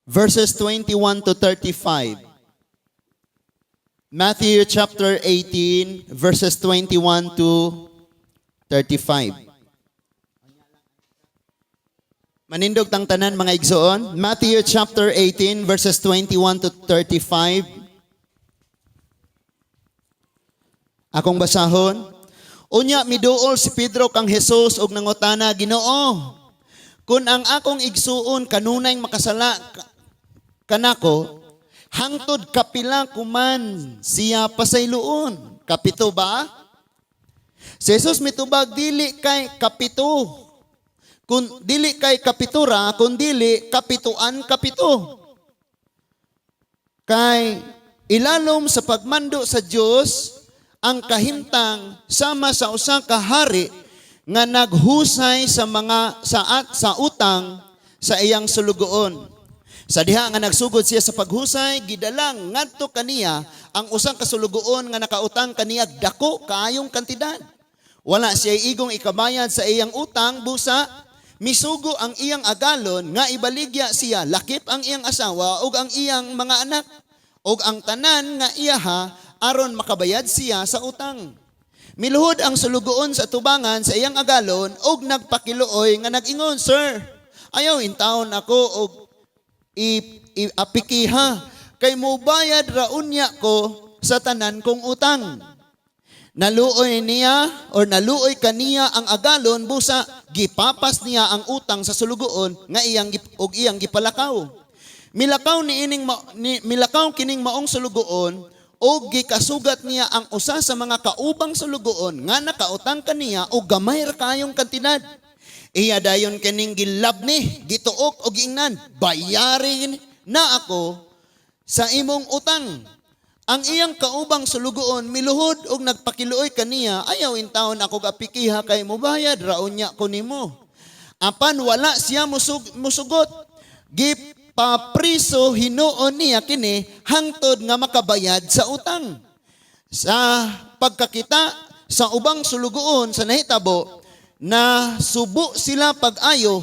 verses 21 to 35. Matthew chapter 18, verses 21 to 35. Manindog tang tanan mga igsoon. Matthew chapter 18, verses 21 to 35. Akong basahon. Unya miduol si Pedro kang Jesus og nangutana, Ginoo, kun ang akong igsuon kanunay makasala kanako, hangtod kapila kuman siya pasayloon. Kapito ba? Si Jesus mitubag dili kay kapito. Kun dili kay kapitura, kun dili kapituan kapito. Kay ilalom sa pagmando sa Dios ang kahimtang sama sa usa ka hari nga naghusay sa mga sa utang sa iyang sulugoon. Sa diha nga nagsugod siya sa paghusay, gidalang ngadto kaniya ang usang kasulugoon nga nakautang kaniya dako kaayong kantidad. Wala siya igong ikabayad sa iyang utang, busa misugo ang iyang agalon nga ibaligya siya, lakip ang iyang asawa ug ang iyang mga anak ug ang tanan nga iyaha aron makabayad siya sa utang. Miluhod ang sulugoon sa tubangan sa iyang agalon ug nagpakiluoy nga nag-ingon, Sir, ayaw intawon ako og apikiha kay mobayad raunya ko sa tanan kong utang. Naluoy naluoy kaniya ang agalon, busa gipapas niya ang utang sa sulugoon nga iyang gipalakaw. Milakaw kining maong sulugoon og gikasugat niya ang usa sa mga kaubang sulugoon nga nakautang kaniya og gamay ra kayong kantidad. Iya dayon kining gilabni, gituok og giingnan, bayarin na ako sa imong utang. Ang iyang kaubang sulugoon miluhod og nagpakiluoy kaniya, ayaw intawon ako apikiha kay mobayad raunya ko nimo. Apan wala siya musugot, gipapriso hinuon niya kini hangtod nga makabayad sa utang. Sa pagkakita sa ubang sulugoon sa nahitabo, na subo sila pag-ayo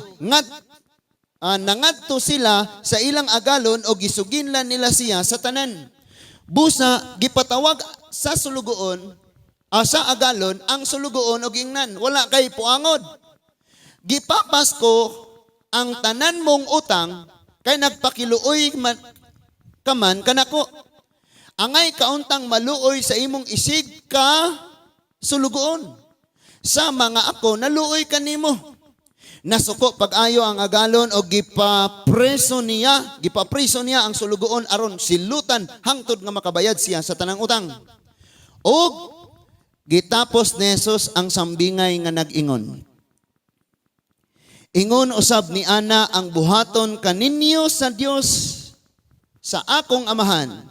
nangadto sila sa ilang agalon o gisuginlan nila siya sa tanan. Busa gipatawag sa sulugoon sa agalon ang sulugoon og ingnan, wala kay puangod. Gipapas ko ang tanan mong utang kay nagpakiluoy kaman kanako. Angay kauntang maluoy sa imong isig ka sulugoon. Sa mga ako naluoy kanimo. Nasuko pag-ayo ang agalon o gipapriso niya ang sulugoon aron silutan hangtod nga makabayad siya sa tanang utang. Og gitapos ni Jesus ang sambingay nga nag-ingon. Ingon usab ni ana ang buhaton kaninyo sa Dios sa akong amahan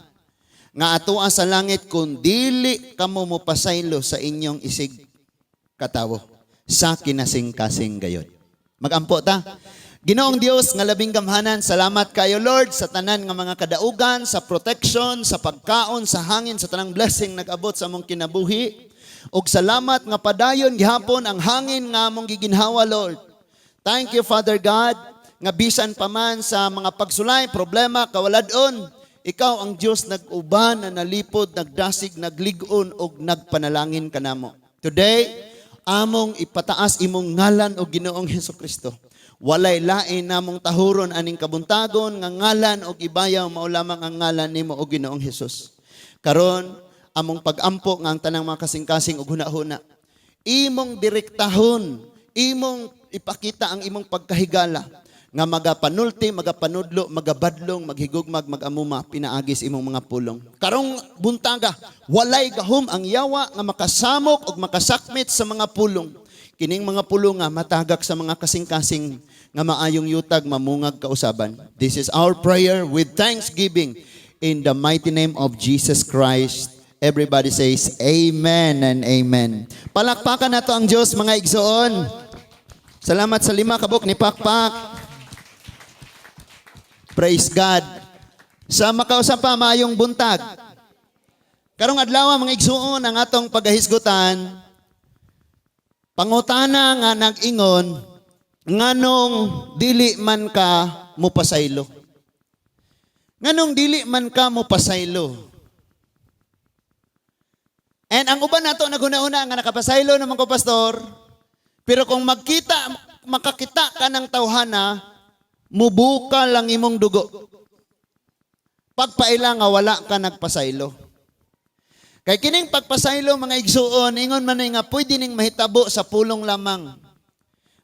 nga atoa sa langit kun dili kamo mopasaylo sa inyong isig katawo sa kinasing-kasing gayod. Magampo ta. Ginoong Dios nga labing gamhanan, salamat kayo Lord sa tanan nga mga kadaugan, sa protection, sa pagkaon, sa hangin, sa tanang blessing nag-abot sa among kinabuhi. Ug salamat nga padayon gihapon ang hangin nga among giginhawa Lord. Thank you Father God nga bisan pa man sa mga pagsulay, problema, kawaladon, ikaw ang Dios nag-uban na nalipod, nagdasig, nagligon ug nagpanalangin kanamo. Today, among ipataas imong ngalan o Ginoong Hesukristo. Walay lain namong tahuron aning kabuntagon nga ngalan o ibayaw mao lamang ang ngalan nimo o Ginoong Hesus. Karon among pagampo nga ang tanang mga kasing-kasing ug hunahuna. Imong direktahon, imong ipakita ang imong pagkahigala nga magapanulti, magapanudlo, magabadlong, maghigugmag, magamuma, pinaagis imong mga pulong. Karong buntaga, walay gahom ang yawa nga makasamok o makasakmit sa mga pulong. Kining mga pulong nga matagak sa mga kasing-kasing nga maayong yutag, mamungag kausaban. This is our prayer with thanksgiving in the mighty name of Jesus Christ. Everybody says, Amen and Amen. Palakpakan nato ang Diyos, mga igsoon. Salamat sa 5 kabuk ni Pakpak. Praise God. Sa makausap pa, maayong buntag. Karong adlaw mga igsuon ang atong pagahisgutan, pangutana nga nag-ingon, nganong dili man ka mupasaylo. Nganong dili man ka mo pasaylo. And ang uban nato naguna-una nga nakapasaylo naman ko pastor, pero kung makakita ka ng tawhana, mubuka lang imong dugo. Pagpaila nga wala ka nagpasaylo. Kay kining pagpasaylo mga igsuon, ingon man nga pwede ning mahitabo sa pulong lamang.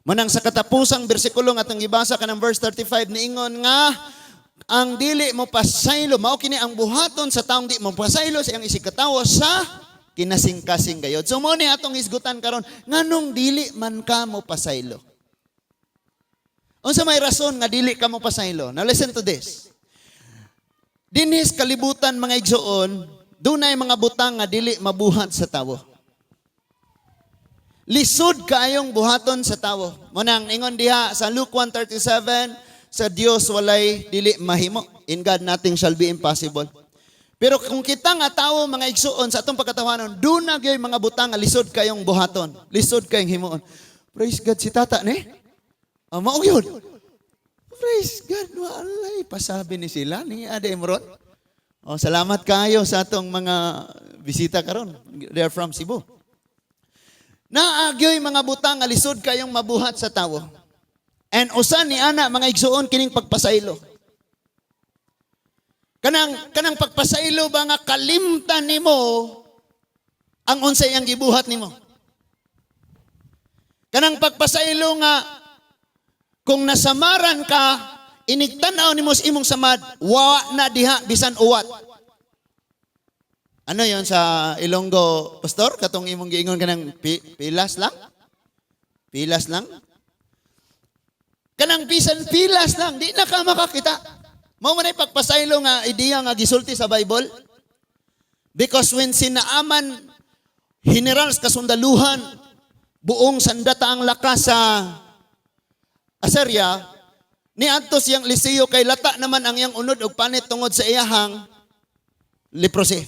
Manang sa katapusang bersikulo nga atong gibasa kanang verse 35 niingon nga ang dili mo pasaylo mao kini ang buhaton sa taong di mo pasaylo sa iyang isig katawo sa kinasing-kasing gayod. So mo ni atong isgutan karon nganong dili man ka mo pasaylo. Unsa may rason nga dili ka mo pasaylo? Now listen to this. Dinhis kalibutan mga igsuon, dunay mga butang nga dili mabuhat sa tawo. Lisod kaayong buhaton sa tawo. Munang ingon diha sa Luke 1:37, sa Dios walay dili mahimo. In God nothing shall be impossible. Pero kung kita nga tao mga igsuon sa atong pagkatawanon, doon na gay mga butang nga lisod kayong buhaton, lisod kayong himuon. Praise God si tata ni. Mao yun. Praise God, walay pasabi ni sila ni Ade Imron. Salamat kayo sa atong mga bisita karon. They are from Cebu. Naagyoy mga butang nga lisod kayong mabuhat sa tawo. And usan ni ana mga igsuon kining pagpasaylo. Kanang pagpasaylo ba nga kalimtan nimo ang unsay ang gibuhat nimo. Kanang pagpasaylo nga kung nasamaran ka, inigtanaw nimo sa imong samad, wa na diha bisan uwat. Ano yon sa Ilonggo, pastor? Katong imong giingon kanang pilas lang? Pilas lang? Kanang bisan pilas lang, di na ka makakita. Mao man ay pagpasaylo nga ideya nga gisulti sa Bible. Because when sinaaman generals kasundaluhan buong sandata ang lakas sa Assyria, niadto siyang Eliseo kay lata naman ang iyang unod og panit tungod sa iyahang leprosy.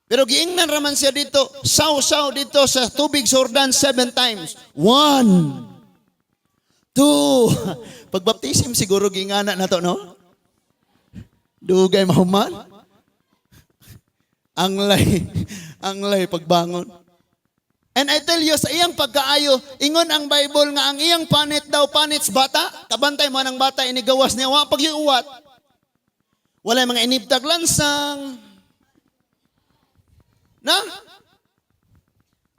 Pero giingnan raman siya dito, saw dito sa tubig Jordan 7 times. 1, 2. Pagbaptisim siguro gingana na to, no? Dugay mahuman. Anglay pagbangon. And I tell you, sa iyang pagkaayo, ingon ang Bible nga ang iyang panit daw, panits bata, kabantay mo ng bata, inigawas niya, wa pag-iuwat. Wala mga inibtag lansang. Na?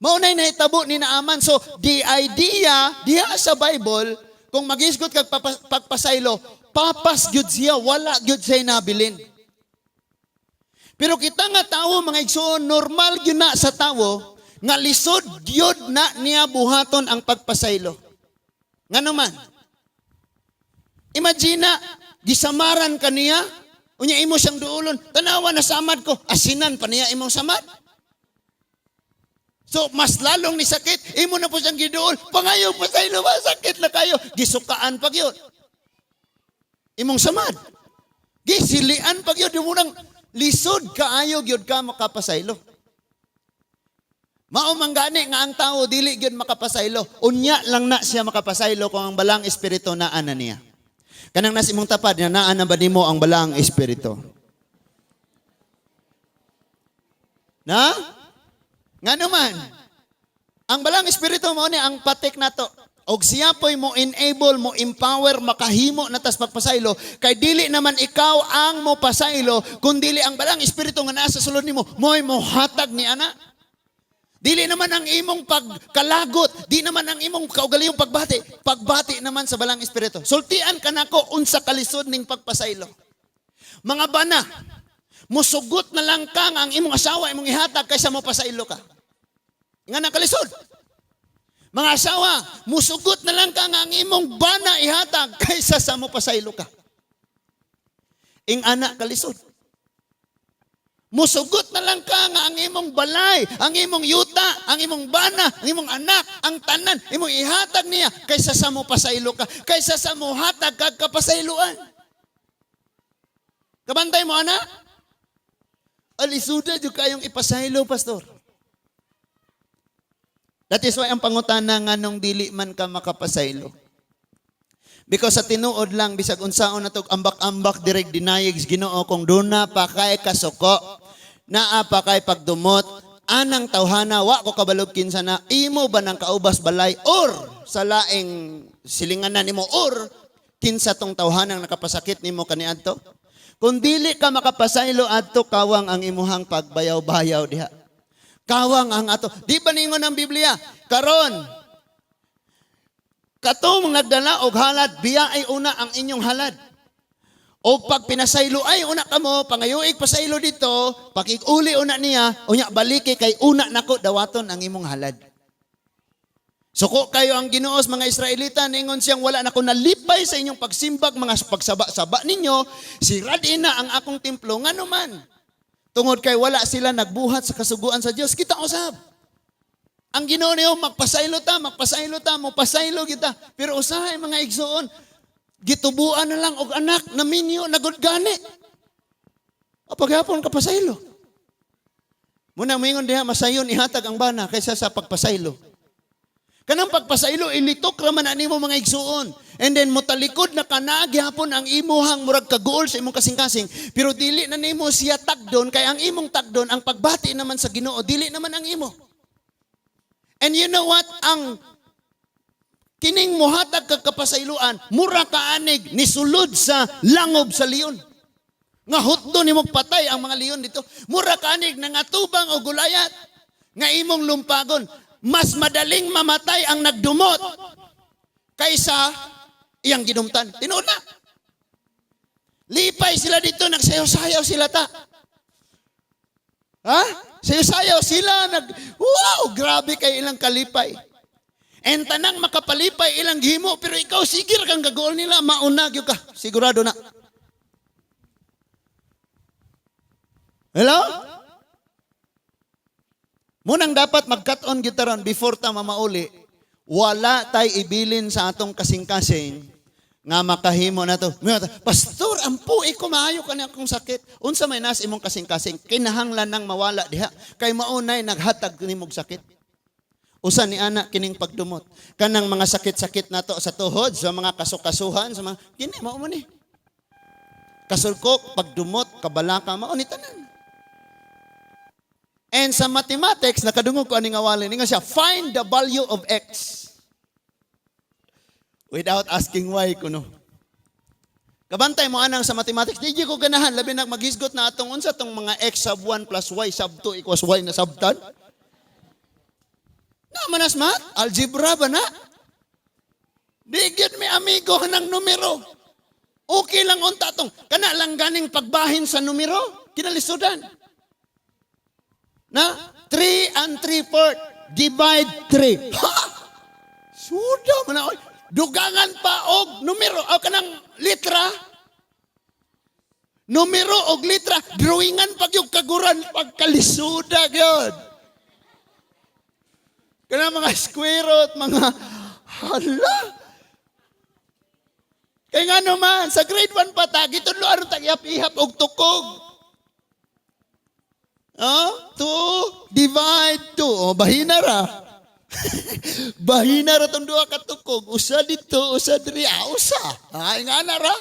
Maunay na hitabo ni Naaman. So, the idea, diha sa Bible, kung mag-isgot kag pagpasaylo, papas gyud siya, wala gyud siya nabilin. Pero kita nga tao, mga igsoon, normal gyud na sa tao, nga lisod gyud na niya buhaton ang pagpasaylo. Nga naman, imagine na, gisamaran ka niya, unya imo siyang duulon, tanawa na samad ko, asinan pa niya imong samad. So, mas lalong ni sakit, imo na po siyang giduol, pangayo pa sa ilo, sakit na kayo, gisukaan pag yun. Imong samad. Gisilian pag yun, di mo nang lisod kaayo, gyud ka makapasaylo. Maumanggani nga ang tao, dili gyud makapasaylo. Unya lang na siya makapasaylo kung ang balang espiritu naan na niya. Kanang nas imong tapad, na naan na ba nimo ang balang espiritu? Na? Nga naman, ang balang espiritu mo ni ang patik na to. Og siya po'y mo enable, mo empower, makahimo na tas pagpasaylo. Kay dili naman ikaw ang mo pasaylo, kung dili ang balang espiritu nga nasa sulod nimo, mo'y mo hatag ni ana. Dili naman ang imong pagkalagot, di naman ang imong kaugaliyong pagbati. Pagbati naman sa balang espiritu. Sultian ka nako unsa kalisod ning pagpasaylo. Mga bana, musugot na lang ka nga ang imong asawa, imong ihatag kaysa mo pasaylo ka. Nga nakalisod. Mga asawa, musugot na lang ka nga ang imong bana ihatag kaysa sa mo pasaylo ka. Ing anak kalisod. Musugot na lang ka nga ang imong balay, ang imong yuta, ang imong bana, ang imong anak, ang tanan, imong ihatag niya kaysa sa mo pasaylo ka, kaysa sa mo hatag kag kapasayloan. Kabantay mo anak? Alisuda jud kayong ipasaylo, pastor. That is why ang pangutana nga nung dili man ka makapasaylo. Because sa tinuod lang, bisag unsaon na to ambak-ambak direk dinayig Ginoo kung duna pa kay kasuko, naa pa kay pagdumot, anang tawhana, wa ko kabalog kinsa na, imo ba ng kaubas balay, or sa laing silinganan nimo, or kinsa tong tawhanang nakapasakit nimo kaniadto? Kung dili ka makapasaylo adto, kawang ang imuhang pagbayaw-bayaw diha. Kawang ang ato. Di ba ningon ang Biblia? Karon, katong nagdala og halad, biya ay una ang inyong halad. O pag pinasaylo ay una kamo, pangayuig pasaylo dito, pakig-uli una niya, unya baliki kay una nako dawaton ang imong halad. Suko kayo ang Ginoos mga Israelita, ningon siyang wala na ko nalipay sa inyong pagsimbag, mga pagsaba-saba ninyo, siradin na ang akong templo, ngano man. Tungod kay wala sila nagbuhat sa kasuguan sa Dios, kita usab. Ang Ginoo niyo magpasaylo ta, mopasaylo kita. Pero usahay mga igsoon, gitubuan na lang og anak na minyo nagud gani. O paghapon ka pasaylo. Muna moingon diha masayon ihatag ang bana kaysa sa pagpasaylo. Kanang pagpasaylo ilitok ra man animo mga igsuon. And then motalikod na kana gihapon ang imuhang murag kaguol sa imong kasing-kasing, pero dili na nimo siya tagdon kay ang imong tagdon ang pagbati naman sa Ginoo, dili naman ang imo. And you know what? Ang kining muhatag kag kapasayloan, mura kaanig nisulod sa langob sa leon. Nga hutdo nimo patay ang mga leon dito. Mura kaanig nangatubang og gulayat nga imong lumpagon. Mas madaling mamatay ang nagdumot kaysa iyang ginumtan. Tinuod na. Lipay sila dito, nagsayaw-sayaw sila ta. Ha? Sayaw-sayaw sila, wow, grabe kay ilang kalipay. And tanang makapalipay ilang gihimo, pero ikaw sigir kang gagool nila, maunag yung ka. Sigurado na. Hello? Munang dapat mag-cut-on gitaron before ta mamauli, wala tay ibilin sa atong kasing-kasing nga makahimo na to. Pastor, ampuy ko maayo ka na akong sakit. Unsa may nas imong kasing-kasing, kinahanglan nang mawala diha. Kay maunay naghatag nimog sakit. Usa ni ana kining pagdumot. Kanang mga sakit-sakit nato sa tuhod, sa mga kasukasuhan, sa mga, kini mao man ni. Kasulkok, pagdumot, kabalaka, mao ni tanan. And sa mathematics, nakadungog ko aning awalin, ningon siya, find the value of x. Without asking why, kuno. Kabantay mo anang sa mathematics, di ko ganahan, labi na maghisgot na atong unsa tong mga x sub 1 plus y sub 2 equals y na sabtan. Na manas math, algebra ba na? Digid mi amigo ng numero. Okay lang unta tong, kana lang ganing pagbahin sa numero, kinalisudan. Na 3 and 3/4 divide 3. Ha! Suda man na. Dugangan pa og numero o kanang litra. Numero og litra, drawingan pag yung kaguran pagkalisuda gyud. Kanang mga square root, mga hala. Kaya nga naman, sa grade 1 pa ta, gitudlo aron tag-ihap-ihap og tukog. 2 divide 2. O, bahina ra. Bahina ra itong duha katukog. Usa dito, usa diri. Usa. Ay nga na ra.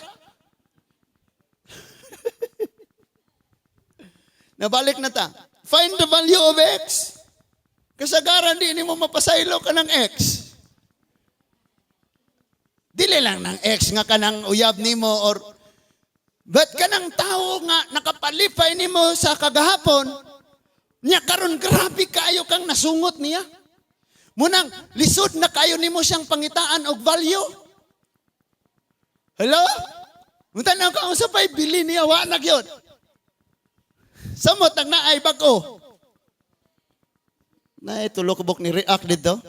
Nabalik na ta. Find the value of x. Kasagaran di mo mapasaylo ka ng x. Dili lang ng x nga kanang uyab nimo or but kanang tao nga nakapalipay nimo sa kagahapon. Nya karon grabe kayo kang nasungot niya. Munang lisod na kayo nimo siyang pangitaan og value. Hello? Muntan na ka unsa pay bili niya wa na gyud. Samot ang naay bag-o. Na tulo kubok ni react dito.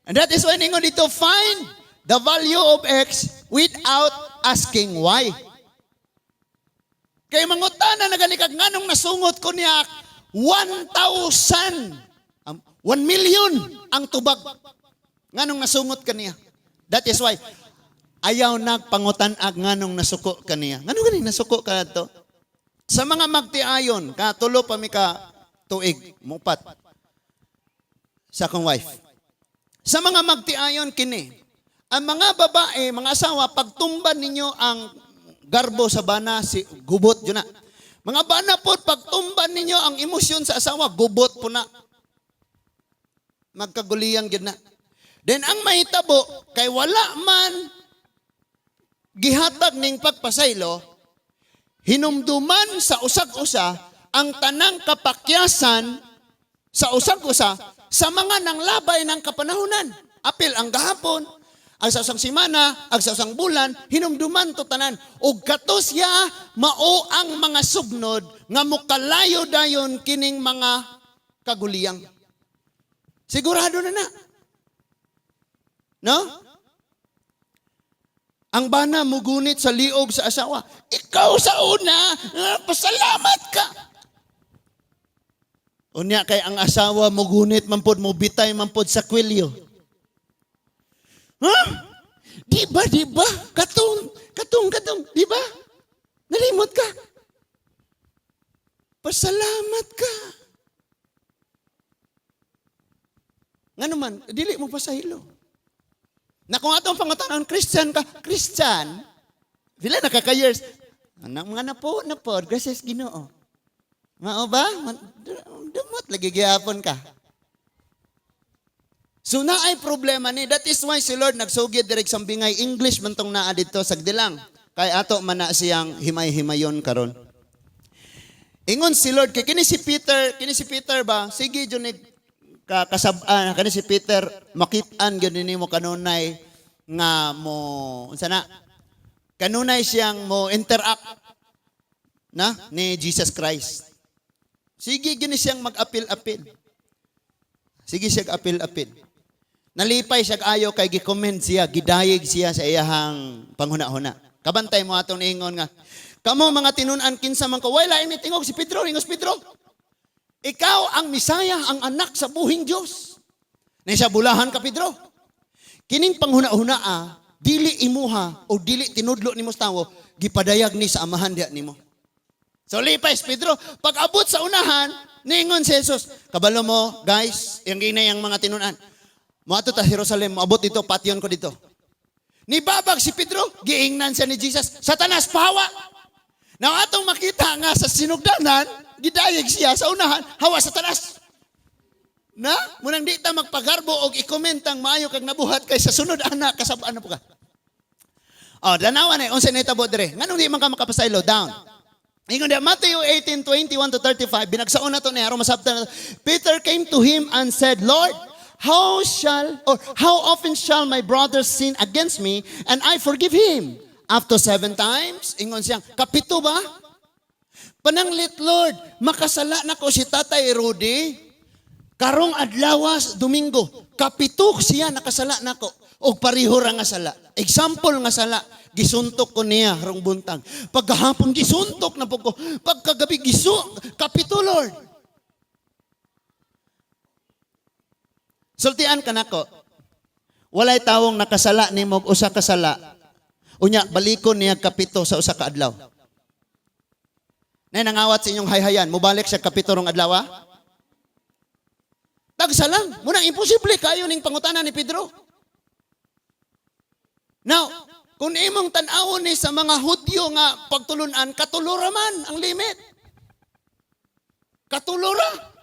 And that is why ningon dito find the value of x without asking why. Kay mangutana na gani kag nganong nasungot ko niya 1,000 1 million ang tubag. Nganong nasungot kaniya. That is why ayaw nagpangutan-ag nganong nasuko kaniya. Ngano gani nasuko ka to? Sa mga magtiayon, katulo pa mi ka tuig, mupat. Sa akong wife. Sa mga magtiayon kini, Ang mga babae, mga asawa, pagtumban ninyo ang garbo sa bana, si gubot yun na. Mga bana po, pagtumban ninyo ang emosyon sa asawa, gubot po na. Magkaguliyang yun na. Then ang mahitabo, kay wala man gihatag ning pagpasaylo, hinumduman sa usag-usa ang tanang kapakyasan sa usag-usa sa mga nanglabay ng kapanahunan. Apil ang gahapon, ang sa usang simana, ang sa usang bulan, hinumduman to tanan. O katos ya, mao ang mga sugnod nga mukalayo dayon kining mga kaguliyang. Sigurado na na. No? Ang bana mugunit sa liog sa asawa. Ikaw sa una, pasalamat ka. Unya kay ang asawa mugunit mampod mo bitay mampod sa kwelyo. Ha? Di ba? Katong, di ba? Nalimot ka. Pasalamat ka. Nga naman, dili mo pasahilo. Na kung atong pangutanon, Christian ka, Christian, sila nakaka-years, mga na po, gracias Ginoo. Mao ba? Dumot, lagi gihapon ka. So na ay problema ni, that is why si Lord nagsugid direk sa bingay, English man tong naa dito sagdilang. Kay ato man na siyang himay-himayon karon. Ingon si Lord, kay kini si Peter ba, sige jud kasab-an kani si Peter makit-an gyud nimo kanunay nga mo unsa na kanunay siyang mo interact na ni Jesus Christ. Sige gini siyang mag-apil-apil. Sige siya apil-apil. Nalipay siya ayo kay gi-comment siya, gidayeg siya sa iyahang panghuna-huna. Kabantay mo atong ingon nga kamo mga tinun-an kinsa man ko way lain ni tingog si Pedro, ingos Pedro. Ikaw ang Misaya, ang anak sa buhing Diyos. Nasa bulahan ka, Pedro. Kining panghuna-hunaa, dili imuha o dili tinudlo ni mo tawo, gipadayag ni sa amahan diha nimo. So lipay Pedro, pag abot sa unahan, ningon si Jesus, kabalo mo, guys, yung ginay ang mga tinunan. Moato ta Jerusalem, abot dito, patyon ko dito. Nibabag si Pedro, giingnan siya ni Jesus, Satanas, pahawa! Na atong makita nga sa sinugdanan, gidayeg siya sa unahan, hawa Satanas. Na, munang di ta magpagarbo og i-commentang maayo kag nabuhat kay sa sunod anak kasab-an na po ka. Oh, danawan ay unsa nahitabo dire. Nganong di man ka makapasaylo down. Ingon dia Matthew 18:21 to 35 binagsaon na to ni aron masabtan. Peter came to him and said, Lord, how often shall my brother sin against me and I forgive him? After 7 times? Ingon siyang, kapito ba? Pananglit, Lord, makasala na ko si Tatay Rudy. Karong adlawas, Domingo, kapito siya nakasala na ko. O pariho ra nga sala. Example nga sala, gisuntok ko niya rong buntag. Pagkahapon gisuntok na po ko. Pagkagabi kapito, Lord. Sultian ka na ko. Walay tawong nakasala ni mo usa ka sala. Unya, balikon niya kapito sa usa ka adlaw. Nay nangawat sa inyong hayhayan, mubalik siya kapito rong adlaw. Tagsa lang. Munang imposible kayo ning pangutanan ni Pedro. Now, kung imong tan-awon ni sa mga Hudyo nga pagtulunan, katulura man ang limit. Katulura.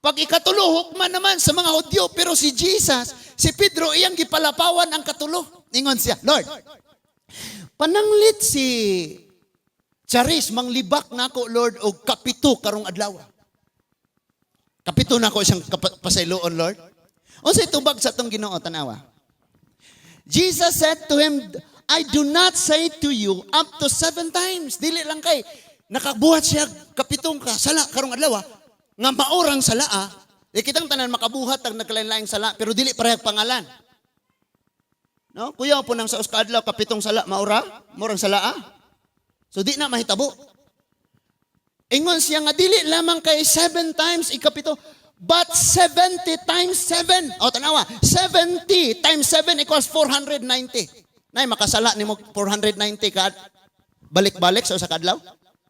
Pag ikatuluhok man naman sa mga Hudyo, pero si Jesus, si Pedro, iyang gipalapawan ang katulo. Ingon siya, Lord, pananglit si Charis, manglibak na ako, Lord, o kapito karong adlaw. Kapito na ako siyang pasayloon, Lord. O sa itubag sa itong Ginoo, tanawa. Jesus said to him, I do not say to you up to 7 times. Dili lang kay, nakabuhat siya kapitong ka, sala karong adlaw, nga maorang sala, kitang tanan makabuhat ang nagkalain-laing sala, pero dili parehag pangalan. No? Kuya po nang sa uskadlaw kapitong sala maurang sala. So di na mahitabo. Ingon siya nga dili lamang kay 7 times ikapito, but 70 times 7. O tanawa, 70 times 7 equals 490. Nay makasala nimo 490 ka balik-balik sa usa ka adlaw?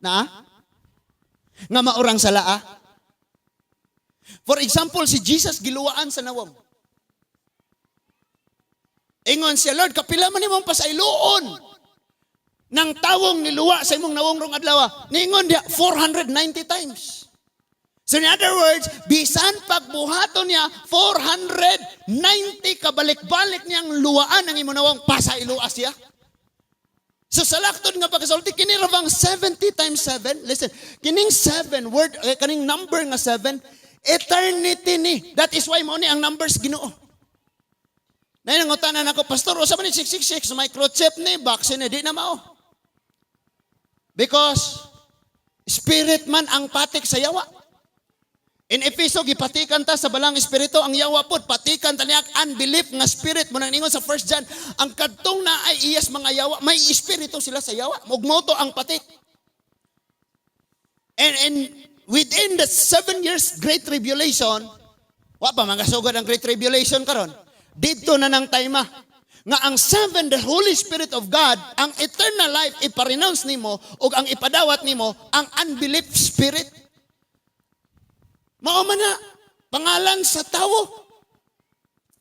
Na? Nga maurang sala. For example, si Jesus giluwaan sa nawong. Ingon siya, Lord, kapila man imong pasayloon ng tawong niluwa sa imong nawong rong adlaw. Ningon dia 490 times. So in other words, bisan pagbuhaton niya 490 kabalik-balik niyang luwaan ang imong nawong pasayloa siya. So sa laktod nga pagkasulti, kini rabang 70 times 7. Listen, kining 7 word, kaning number nga 7, eternity ni. That is why mo ni ang numbers Ginoo. Na nangutanan ako, Pastor, o sa man 666, microchip ni, vaccine di na mao. Because spirit man ang patik sa yawa. In Efeso, gipatikan ta sa balang espiritu ang yawa pod, patikan ta niya unbelief nga spirit mo nang ingon sa 1 John, ang kadtong na ay iyas mga yawa, may espiritu sila sa yawa, mugmoto ang patik. And within the 7 years Great Tribulation, wa pa mangasugod ang Great Tribulation karon. Dito na nang time nga ang 7, the Holy Spirit of God, ang eternal life iparenounce nimo ug ang ipadawat nimo ang unbelief spirit. Mao man na pangalan sa tawo.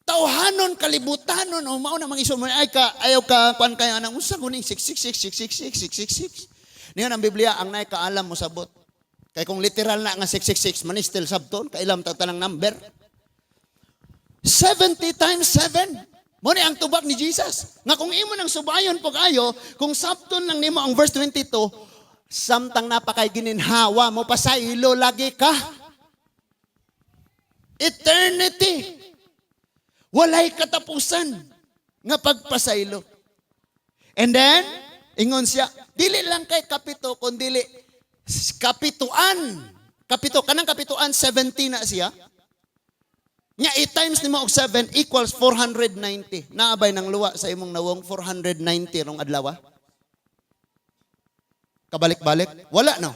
Tawhanon, kalibutanon, o mao na mga iso ay ka ayaw ka kuan kay anang unsa kuning 666 niya ang Biblia ang nay kaalam mo sabot. Kay kung literal na nga 666 man still sabton kailam ta tanang number. 70 times 7. Mo ni ang tubag ni Jesus. Nga kung imo nang subayon pag-ayo, kung sabton lang nimo ang verse 22, samtang napakay gininhawa mo pasaylo lagi ka. Eternity. Walay katapusan nga pagpasaylo. And then, ingon siya, dili lang kay kapito, kundi kapituan. Kanang kapituan, 70 na siya. Nya 8 times nimo og 7 equals 490. Naabay ng luwa sa imong nawong 490 rong adlaw. Kabalik-balik? Wala no.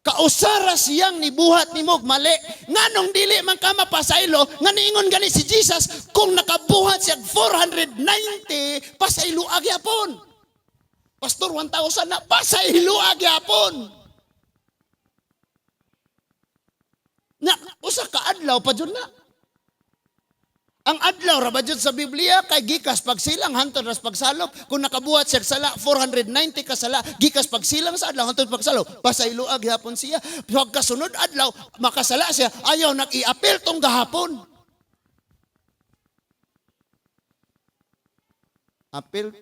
Kausara siyang nibuhat ni Mog mali. Nganong dili man ka mapasaylo, nga niingon gani si Jesus, kung nakabuhat siya 490, pasaylo agyapon. Pastor, 1,000 na, pasaylo agyapon. Na, usa ka adlaw pa dyan na. Ang adlaw ra ba dyan sa Biblia kay gikas pagsilang hantod ras pagsalop. Kung nakabuhat siya sala 490 ka sala, gikas pagsilang sa adlaw hantod pagsalop, pasayloag hapon siya. Pagkasunod adlaw makasala siya, ayaw nag-i-apil tong gahapon. Apil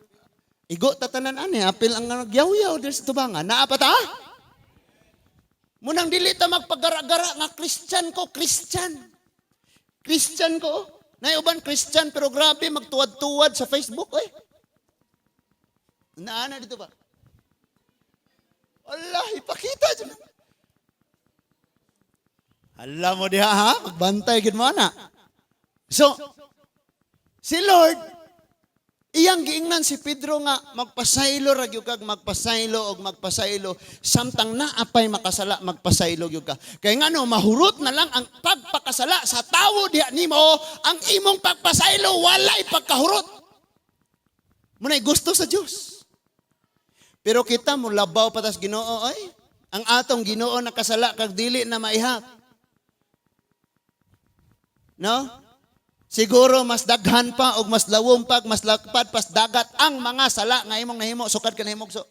igo tatanan ani, apil ang nagyaw-yaw diri sa tubangan. Naa pa ta? Munang dili ta magpagara-gara nga Christian ko. Nay uban Christian pero grabe magtuwad-tuwad sa Facebook Naana dito ba? Allah, ipakita dyan. Alam mo diha ha? Magbantay gid mo na. So, si Lord, iyang giingnan si Pedro nga magpasaylo ra gyud kag magpasaylo samtang naapay makasala magpasaylo gyud ka. Kay ngano mahurot na lang ang pagpakasala sa tawo diha nimo, ang imong pagpasaylo walay pagkahurot. Munay gusto sa Dios. Pero kita mo labaw patas Ginoo ay ang atong Ginoo nakasala kag dili na maihap. No? Siguro mas daghan pa o mas lawom pag mas lakpad pas dagat ang mga sala nga imong nahimo sukad ka nahimo so.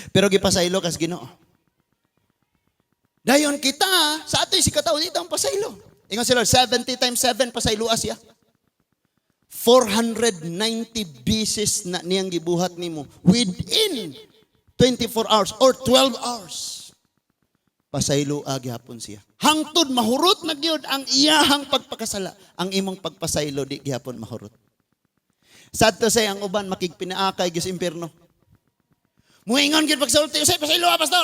Pero gipasaylo kas Ginoo. Dayon kita sa atoy si katawo dito ang pasaylo. Ingon si Lord 70 times 7 pasaylo siya. 490 beses na niyang gibuhat nimo within 24 hours or 12 hours. Pasaylo agyapon siya. Hangtod mahurot na gyud ang iyahang pagpakasala. Ang imong pagpasaylo di gyapon mahurot. Sadto say ang uban makigpinaakay gyud sa impierno. Muingon gyud pagsulti say pasaylo pastor.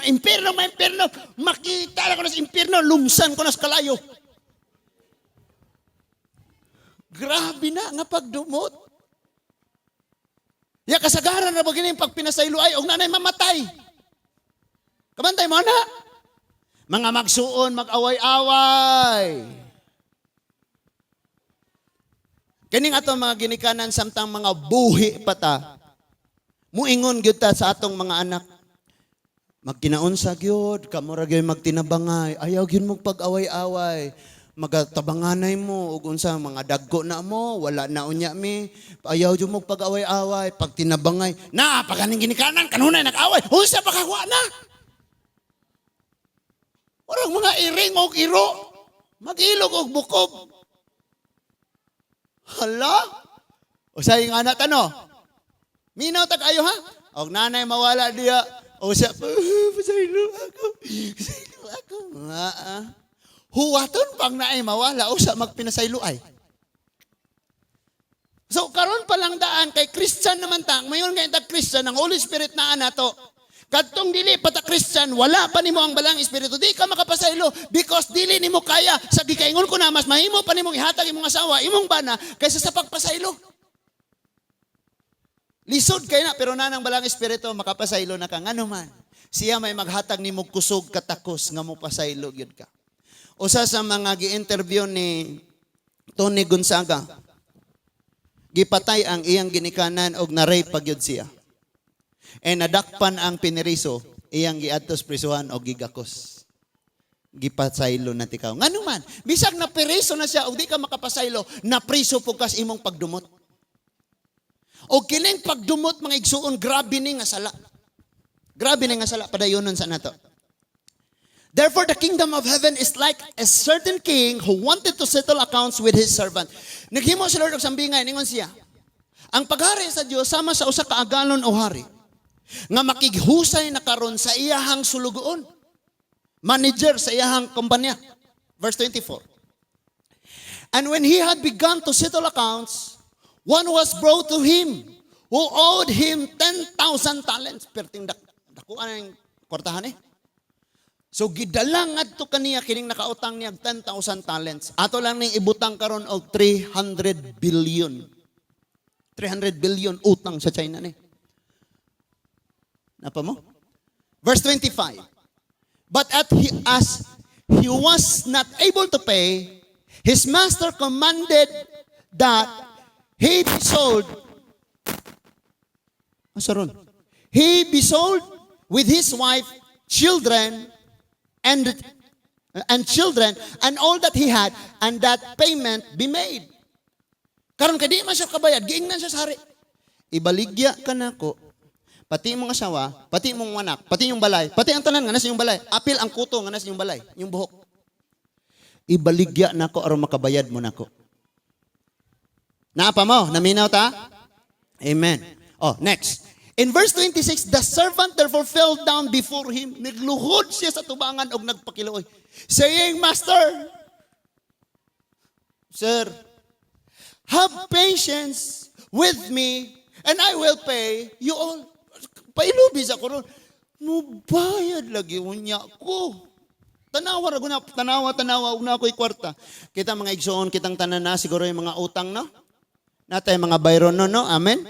Impierno. Makita lang ko na sa impierno, lumsan ko na sa kalayo. Grabe na nga pagdumot. Ya kasagaran na bagini pag pinasaylo ay og nanay mamatay. Kabantay mo na. Mga magsuon, mag-away-away. Kaning ato mga ginikanan samtang mga buhi pata. Muingon gyud ta sa atong mga anak. Magkinaunsa gyud, kamo ra gyud magtinabangay. Ayaw gyud mo pag-away-away. magatabanganay mo ug unsa mga dagko na mo, wala na unya mi. Ayaw jud mo pag-away-away, pag tinabangay, na paganing ginikanan kanunay nag-away. Unsa pa kakuha na? Orang mga iring og iro, mag-ilog og bukob. Hala? Usay nga anak tano. Minaw tag ayo ha? Og nanay mawala diya. O siya, pasaylo ako. Pasaylo ako. Huwaton pang naay mawala o sa magpinasaylo ay. So karon pa lang daan kay Christian naman tang. Mayon nga tag Christian ang Holy Spirit na anato. Kadtong dili pa ta Christian, wala pa nimo ang balang espiritu. Di ka makapasaylo because dili nimo kaya sa gikaingon ko na mas mahimo pa nimong ihatag imong asawa, imong bana kaysa sa pagpasaylo. Lisod kay na pero nanang balang espiritu makapasaylo na ka ngano man. Siya may maghatag nimo kusog katakos nga mo pasaylo gyud ka. Usa sa mga gi-interview ni Tony Gonzaga, gipatay ang iyang ginikanan og na-rape pagyud siya. Nadakpan ang piniriso, iyang giadtos prisuhan og gigakos. Gipasaylo na tikaw. Ngano man, bisag na piriso na siya og di ka makapasaylo, na priso pukas imong pagdumot. O kining pagdumot mga igsuon, grabe ni nga sala. Grabe ni nga sala, padayonon sa nato. Therefore, the kingdom of heaven is like a certain king who wanted to settle accounts with his servant. Naghimo si Lord og sambingay, ningon siya, ang paghari sa Dios sama sa usa ka agalon o hari, nga makighusay na karon sa iyahang sulugoon. Manager sa iyahang kumpanya. Verse 24. And when he had begun to settle accounts, one was brought to him who owed him 10,000 talents. Perting dakuan ang kwartahan eh. So gidalang adto kaniya kining nakautang niya 10,000 talents. Ato lang ning ibutang karon og 300 billion. 300 billion utang sa China ni. Napa mo? Verse 25. But as he was not able to pay, his master commanded that he be sold. He be sold with his wife, children, and children, and all that he had, and that payment be made. Karon kadi man siya kabayad, giingnan siya sa hari. Ibaligya ka nako. Pati imong asawa, pati imong anak, pati yung balay, pati ang tanan nga nasa yung balay. Apil ang kuto nga nasa yung balay, yung buhok. Ibaligya nako aron makabayad mo nako. Naapa mo? Naminaw ta? Amen. Oh, next. In verse 26, the servant therefore fell down before him. Nagluhod siya sa tubangan og nagpakiluoy, saying, Master, Sir, have patience with me and I will pay you all. Pailubis ako ron. Mubayad lagi unya ko. Tanawa na ako'y kwarta. Kita mga igsoon, kitang tanan na, siguro yung mga utang, no? Natay mga bayron no? Amen?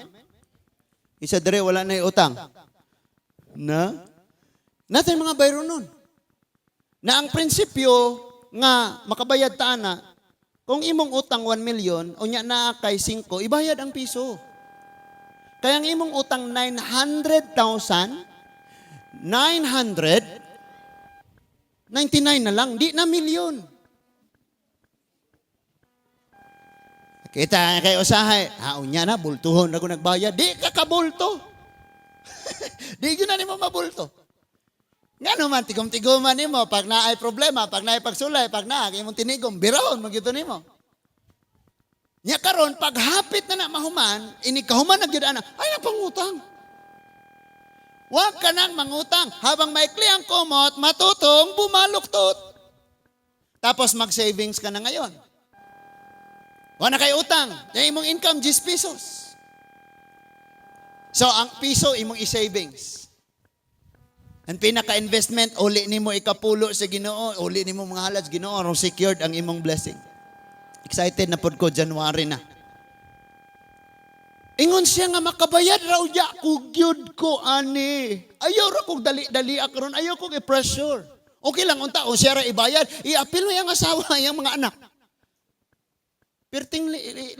Isa dire, wala na yung utang. Natay mga bayron nun. Na ang prinsipyo nga makabayad ta na, kung imong utang 1 million, unya na kay 5, ibayad ang piso. Kaya ang imong utang 900,000, 999 na lang, di na milyon. Kita kay usahay, unya na, bultuhon na ko nagbayad. Di ka kabulto. Di yun na nimo mabulto. Nga naman, tigom-tiguman nimo, pag naay problema, pag naay pagsulay, pag naay imong tinigom, birahon, magyuto nimo. Nya karon pag hapit na mahuman, ini kahuman na gyud ana, ay napangutang. Huwag ka nang mangutang. Habang maikli ang kumot, matutong bumaluktot. Tapos mag-savings ka na ngayon. Huwag na kayo utang. Yung imong income, 10 pesos. So, ang piso, imong i-savings. Ang pinaka-investment, uli ni mo ikapulo sa Ginoo, uli ni mo mga halas Ginoo, secured ang imong blessing. Excited na pod ko, January na. Ingon siya nga makabayad raw ya kugyud ko ani. Ayaw ra kog dali-dali karon, ayaw kog i-pressure. Okay lang unta, o siya ra ibayad, i-apil mo yung asawa, yung mga anak. Perting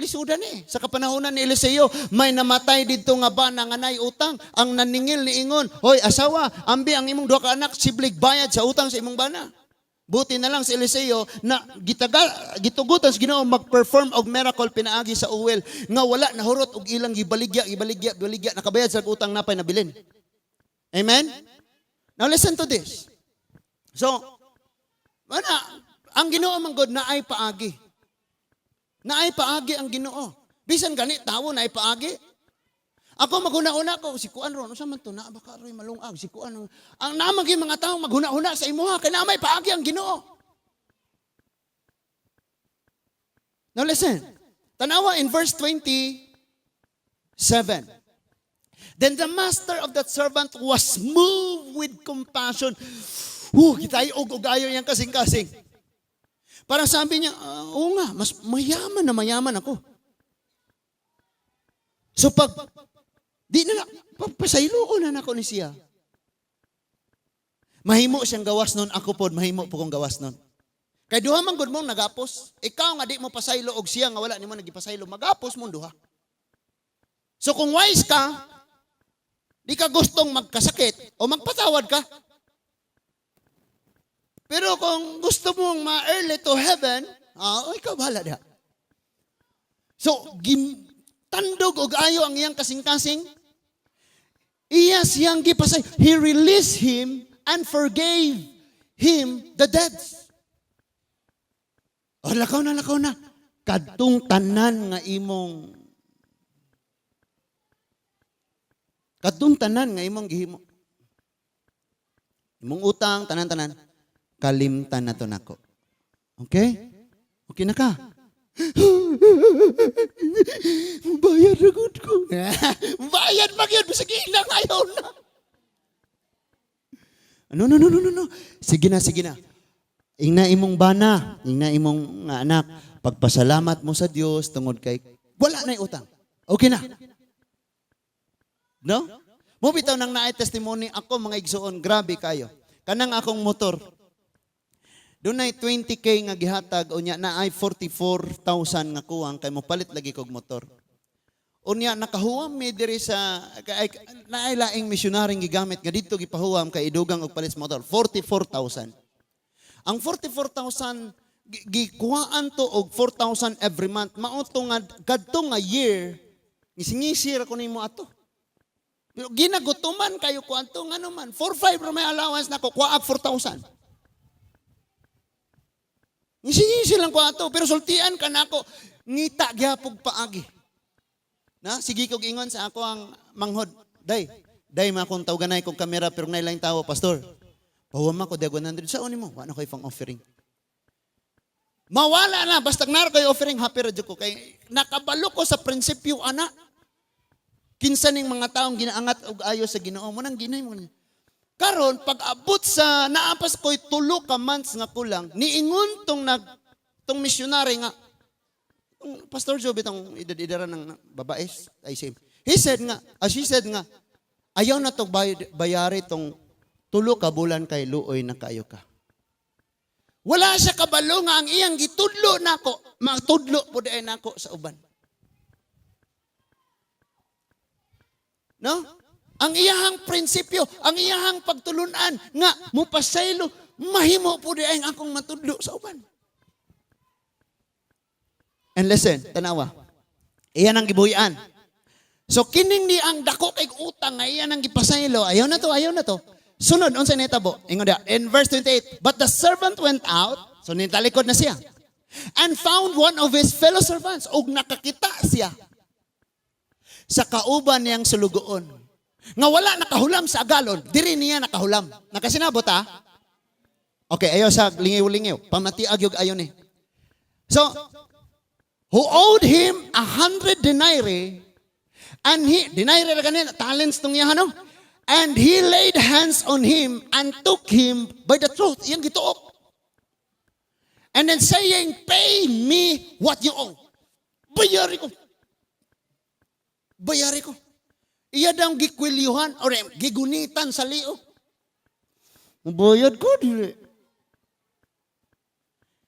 lisudan sa kapanahonan ni Eliseo, may namatay dito nga ba na nga nay utang, ang naningil ni ingon, hoy asawa, ambi ang imong duha ka anak siblig bayad sa utang sa imong bana. Buti na lang si Eliseo na gitugutan sa Ginoo mag-perform og miracle pinaagi sa uwel nga wala nahurot og ilang gibaligya nakabayad sa utang napay nabilin. Amen? Now listen to this. So, ang Ginoo man God naay paagi. Naay paagi ang Ginoo. Bisan gani tawo naay paagi. Ako maghuna-huna ko, si Kuan ron, sa man to, na baka ro'y malungag, si Kuan. Ang namagi mga tao maghuna-huna sa imuha, kaya namay paagi ang Ginoo. Now listen, tanawa in verse 27. Then the master of that servant was moved with compassion. Kitay og-ayo yang kasing-kasing. Para sabi niya, oo nga, mas mayaman ako. So pag di na pasayloon na ako ni siya. Mahimo siyang gawas nun, ako pod mahimo po kong gawas nun. Kay duha man gud mo nagapos. Ikaw nga di mo pasaylo og siya nga wala nimo nagipasaylo, magapos mo duha. So kung wise ka, di ka gustong magkasakit o magpatawad ka. Pero kung gusto mong ma-early to heaven, ikaw bahala diha. So tandog og ayo ang iyang kasing-kasing. Iya siyang gipasay. He released him and forgave him the debts. Lakaw na. Kadtong tanan nga imong gihimo. Imong utang, tanan-tanan. Kalimtan na to nako. Okay? Okay na ka? Bayad na good ko. Bayad magyod. Bisag ilang ayaw na. No. Sige na. Ingna imong bana. Ingna imong nga anak. Pagpasalamat mo sa Dios tungod kay wala na utang. Okay na. No? Mo bitaw nang naay testimony ako mga igsuon. Grabe kayo. Kanang akong motor. Doon ay 20K nga gihatag, unya na ay 44,000 nga kuwang, kay mo palit lagi kog motor. Unya, nakahuwam mi diri sa, naailaing misyonaring gigamit, nga dito gipahuwam, kay idugang og palit sa motor, 44,000. Ang 44,000, gikuhaan to og 4,000 every month, mauto nga, gadto nga year, ngisingisir ako nimo ato. Pero ginagutuman kayo kuanto nga naman, 4-5 may allowance na ko, kuwaag 4,000. Ngisi lang ko ato, pero sultian ka na ako, ngita gyapog paagi. Na, sige kog ingon sa ako ang manghod. Day makong tawganay kong kamera, pero nailang tao, pastor. Pawam ako, day 100. Saan mo? Wala ko ifang offering. Mawala na, basta naro kayo offering, happy radyo ko. Kay nakabalo ko sa prinsipyo, anak. Kinsa ning mga taong ginaangat og ayo sa Ginoo mo nang ginay mo. Karon pag abot sa naapas ko'y 3 ka months nga kulang, niingon tong missionary nga, Pastor Job itong idad-idaran ng babae, she said nga, ayaw na to bayari tong 3 ka bulan kay luoy na kayo ka. Wala siya kabalo nga ang iyang gitudlo nako, matudlo po dahil nako sa uban. No? Ang iyahang prinsipyo, ang iyahang pagtulunan nga mupasaylo, mahimo po di ay akong matudlo sa uban. And listen, tanawa. Iyan ang gibuhian. So kining ni ang dako kay utang nga iyan ang gipasaylo, ayaw na to. Sunod unsa nitabo? Ingon dia in verse 28, but the servant went out, so nitalikod na siya. And found one of his fellow servants, ug nakakita siya sa kauban niyang sulugoon. Nga wala nakahulam sa agalon, diri niya nakahulam. Nakasinabot ha? Okay, ayaw sa lingiw-lingiw. Pamatiag yung ayon eh. So, who owed him 100 denarii, and denarii na ganyan, talents tong yahan, no? And he laid hands on him and took him by the throat. Iyang gituok. And then saying, pay me what you owe. Bayari ko. Iya daw gikwilyuhan o gigunitan sa liog. Bayad ko dire.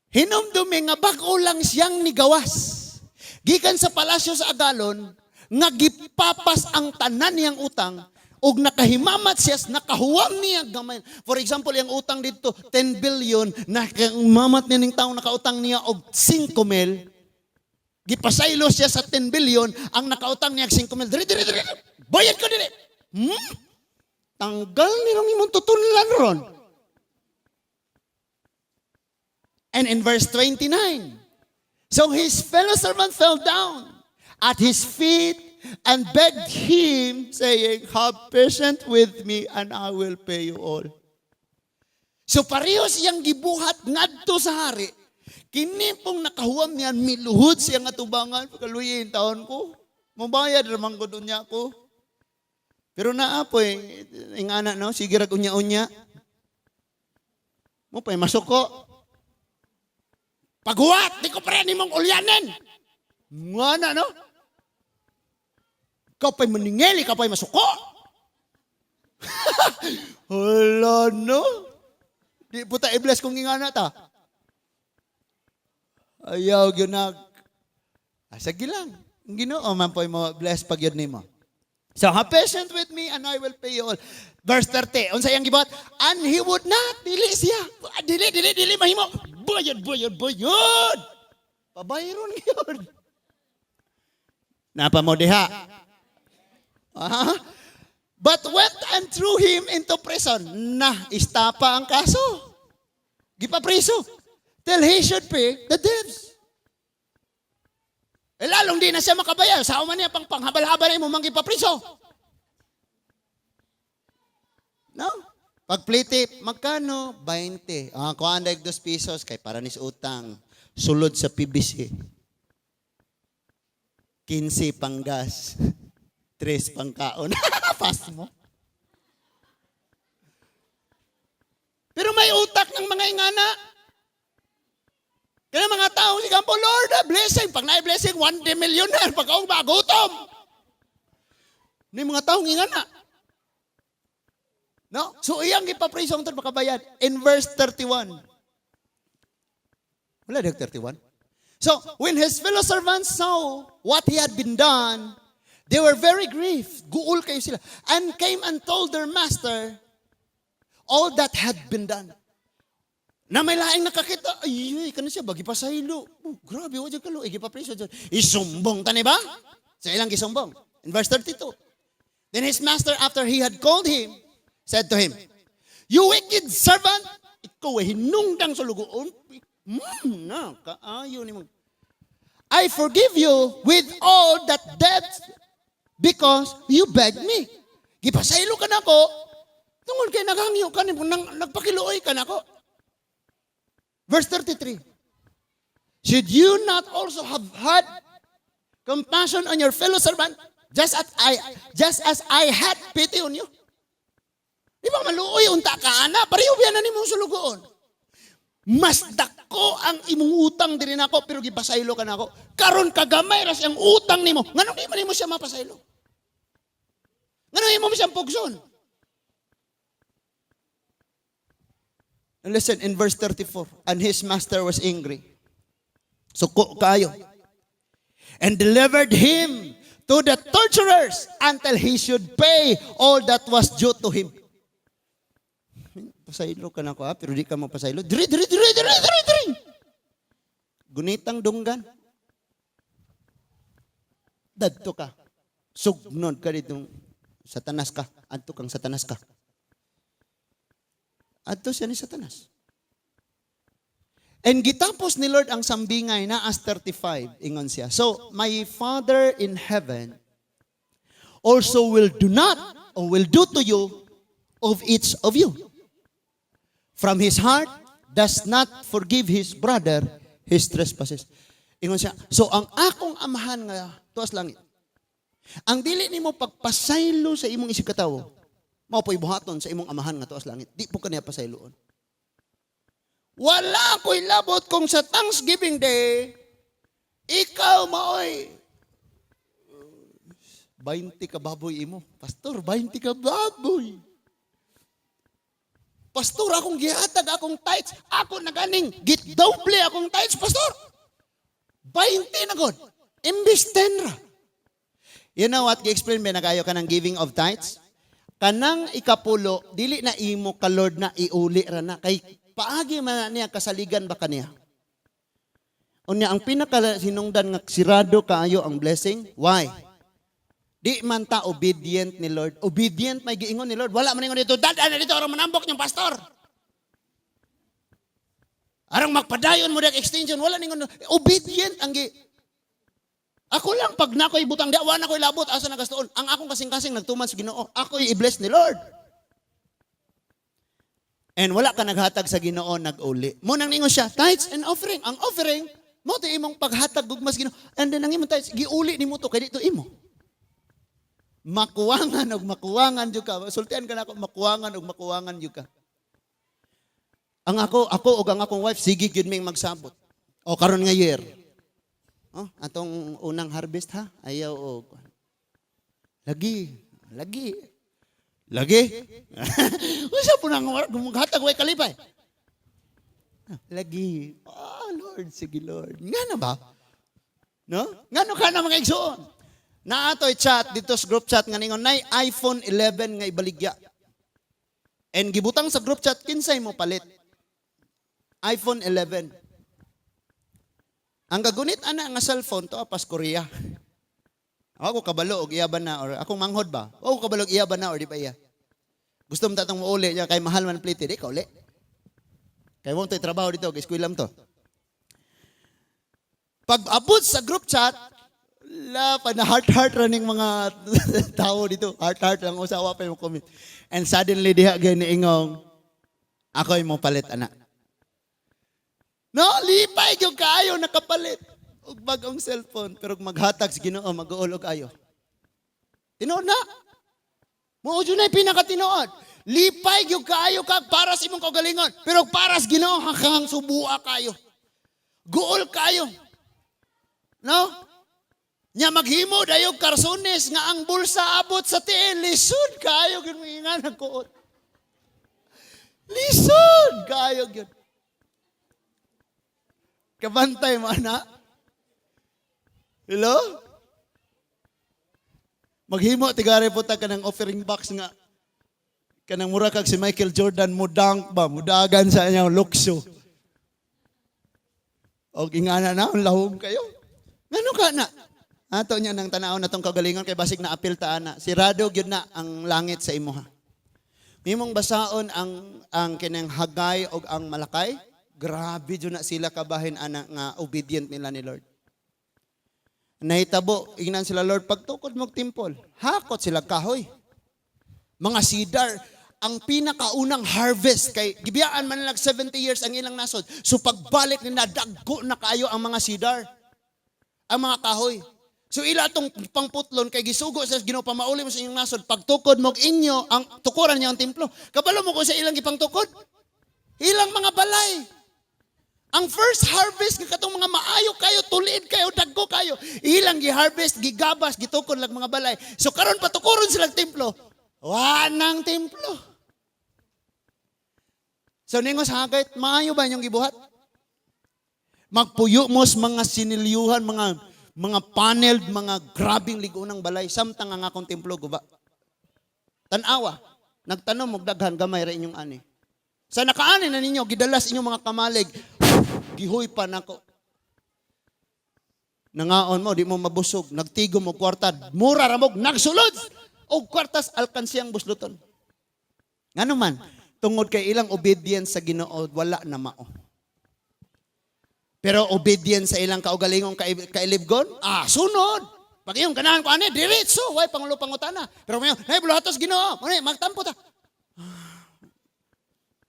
Hinumdumi nga bag-o lang siyang nigawas. Gikan sa palasyo sa Agalon, nga gipapas ang tanan niyang utang, og nakahimamat siya, nakahuwam niya gamay. For example, yung utang dito, 10 billion, nakahimamat niya ng taong nakautang niya og 5 mil, gipasaylo siya sa 10 billion, ang nakautang niya 5 mil, diri, bayad ka diri. Tanggal nilang imong tutulan ron. And in verse 29, so his fellow servant fell down at his feet and begged him, saying, have patience with me and I will pay you all. So pareho siyang gibuhat ngadto sa hari. Kini pong nakahuwam niyan, miluhod siyang atubangan, pagkaluyin taon ko, mabayad ramang ko doon niya ako. Pero naapoy, ingana no, sige rag unya-unya. Mo pa'y masuko. Paghuwat, di ko pa rin mong ulyanin. Ngana no? Ikaw pa'y maningil, ikaw pa'y masuko. Hala no? Di po ta i-bless kung ingana ta. Ayaw yun na. Sige lang. Ginoo man po'y mo bless pag yun ni mo. So, have patience with me and I will pay you all. Verse 30, unsa yang gibot? And he would not, dili siya. Dili, mahimo. Bayad. Pabayron yun. Napa mo diha? But went and threw him into prison. Istapa ang kaso. Gipapriso. Till he should pay the debts. Lalong di na siya makabayar. Sa uman niya pang panghabal-habal ay mo manggipapriso. No? Pagpliti, magkano? 20. Kuhaan daig 2 pesos kay para nis utang. Sulod sa PBC. 15 pang gas. 3 pang kaon. Fast mo. Pero may utak ng mga ingana. Kaya mga tao, si Kampo, Lord, blessing. Pag na-blessing, 1 millionaire. Pag ako magutom. May mga taong ingana. No? So, iyang ipapraise ang makabayad. In verse 31. Wala din 31. So, when his fellow servants saw what he had been done, they were very grieved. Guul kayo sila. And came and told their master all that had been done. Na may laing nakakita, ay, kanin siya, bagi pa sa hilo. Grabe, wajag kalo, igipapriso dyan. Isumbong, tani ba? Sa ilang isumbong. In verse 32. Then his master, after he had called him, said to him, you wicked servant, ikaw ay hinungdang sa lugoon. Kaayo ni mo. I forgive you with all that debt because you begged me. Gipasaylo ka na ko, tungkol kay naghangyo ka, nagpakiluoy ka na ko. Verse 33. Should you not also have had compassion on your fellow servant, just as I had pity on you? Di ba maluoy unta ka ana, pareho biya na nimong sulugoon. Mas dako ang imong utang diri nako pero gipasaylo ka nako. Karon kagamay ra siyang utang nimo. Ngano di man nimo siya mapasaylo? Ngano imo siyang pugson? And listen, in verse 34, and his master was angry. Suko kayo. And delivered him to the torturers until he should pay all that was due to him. Pasaylo ka na ko pero di ka mapasaylo. Diri. Gunitang dunggan. Dadto ka. Sugnod ka ditong satanas ka. Adto kang satanas ka. Adto siya ni Satanas. And gitapos ni Lord ang sambingay na as 35, ingon siya. So, my Father in heaven also will do to you of each of you. From his heart does not forgive his brother his trespasses. Ingon siya. So, ang akong amahan nga tuas langit. Ang dili nimo pagpasaylo sa imong isig katawo. Mao po'y buhaton sa imong amahan nga tuas langit. Di po kaniya pasayloon. Wala ko'y labot kung sa Thanksgiving Day, ikaw maoy 20 ka baboy imo. Pastor, 20 ka baboy. Pastor, akong gihatag akong tithes. Ako na ganing gitdoble akong tithes, Pastor. 20 na god. Imbis 10 ra. You know what? Gi-explain ba nagayo ka ng giving of tithes? Kanang ikapulo, dili na imo ka Lord na iuli ra na. Kay paagi man niya, kasaligan ba kaniya? Unya, ang pinakasinungdan nga sirado kaayo ang blessing. Why? Di man ta obedient ni Lord. Obedient may giingon ni Lord. Wala man ingon dito, dada na dito, arang manambok niyang pastor. Arang magpadayon mo dek extension, wala ningon. Obedient ang ako lang pag nakoy butang di awan ako'y labot asa nagastoon. Ang akong kasing-kasing nagtuman sa Ginoo, ako'y i-bless ni Lord. And wala ka naghatag sa Ginoo nag-uli. Mo nang ningon siya, tithes and offering. Ang offering mo ti imong paghatag ug mas Ginoo. And then ang imong tithes giuli nimo to kay dito imo. Makuwangan ug makuwangan jud ka. Sultian ka na ako makuwangan ug makuwangan jud ka. Ang ako ug ang akong wife sige gyud ming magsabot. O karon nga year. Oh, atong unang harvest ha. Ayaw og lagi. Usa po nang maghatag way kalipay. Lagi. Oh, Lord, sige Lord. Ngano ba? No? Ngano ka na mga igsoon? Na ato'y chat dito sa group chat nga ningon nay iPhone 11 nga ibaligya. And gibutang sa group chat kinsay mo palit. iPhone 11. Ang gagunit ana nga cellphone to apas Korea. Ako kabalo og iyaban na or akong manghod ba? O kabalo og iyaban na or di pa iya. Gusto mo tatong mauli niya kay mahal man plite di ka uli. Kay mo to'y trabaho dito, kay eskwela to. Pag abot sa group chat, na heart running mga tao dito. Heart lang usawa pa yung comment. And suddenly diha gay niingong ako mo palit anak. No, lipay yung kaayo nakapalit. Og bagong cellphone pero maghatag sa Ginoo mag-uulog ayo. Tinuod na. Mao jud na pinakatinuod. Lipay yung kaayo kag para sa imong kaugalingon, pero para sa Ginoo hakang subuha kayo. Guol kayo. No? Nya maghimo dayog karsones nga ang bulsa abot sa tiil, lisod kayo gyud mingan nagkuot. Lisod kayo gyud. Kabantay mo ana. Hello? Maghimo tigare po ta kanang offering box nga kanang mura kag si Michael Jordan mudang ba mudagan sa iyang lukso. Og ingana na lahom kayo. Ngano ka na? Ato niya nang tanaw na tong kagalingon kay basig na apil ta ana. Sirado gyud na ang langit sa imuha. Himong basaon ang kinang Hagay og ang Malakay. Grabe jud na sila kabahin ana nga obedient nila ni Lord. Nahitabo, ingnan sila Lord pagtukod mog temple. Hakot sila kahoy. Mga cedar, ang pinakaunang harvest kay gibiyaan man lang 70 years ang ilang nasod. So pagbalik nila dagko na kayo ang mga cedar. Ang mga kahoy. So ila tong pangputlon kay gisugo sa Ginoo pamauli mo sa inyong nasod pagtukod mo inyo ang tukuran niya ang templo. Kabalo mo ko sa ilang gipangtukod. Ilang mga balay. Ang first harvest nga katong mga maayo kayo, tulid kayo, dagko kayo. Ilang gi-harvest, gigabas, gitukod lang mga balay. So karon patukuron silang templo. Wanang templo. So ningos hagay, maayo ba inyong gibuhat? Magpuyo mo sa mga sinilyuhan, mga paneled, mga grabing ligunang balay. Samtang ang akong templo, guba. Tanawa, nagtanom, magdaghan, gamay ra inyong ani. Sa nakaani na ninyo, gidalas inyong mga kamalig, gihoy pa nako. Nangaon mo, di mo mabusog, nagtigo mo kwarta, mura ramog, nagsulod, o kwartas alkansiyang busluton. Ngano man, tungod kay ilang obedience sa Ginoo, wala na mao. Pero obedience sa ilang kaugalingong kailibgon, sunod. Pag iyong ganahan ko, diretso, way pangulo pangutana. Pero ngayon, hey, bulahatos Ginoo, magtampo ta.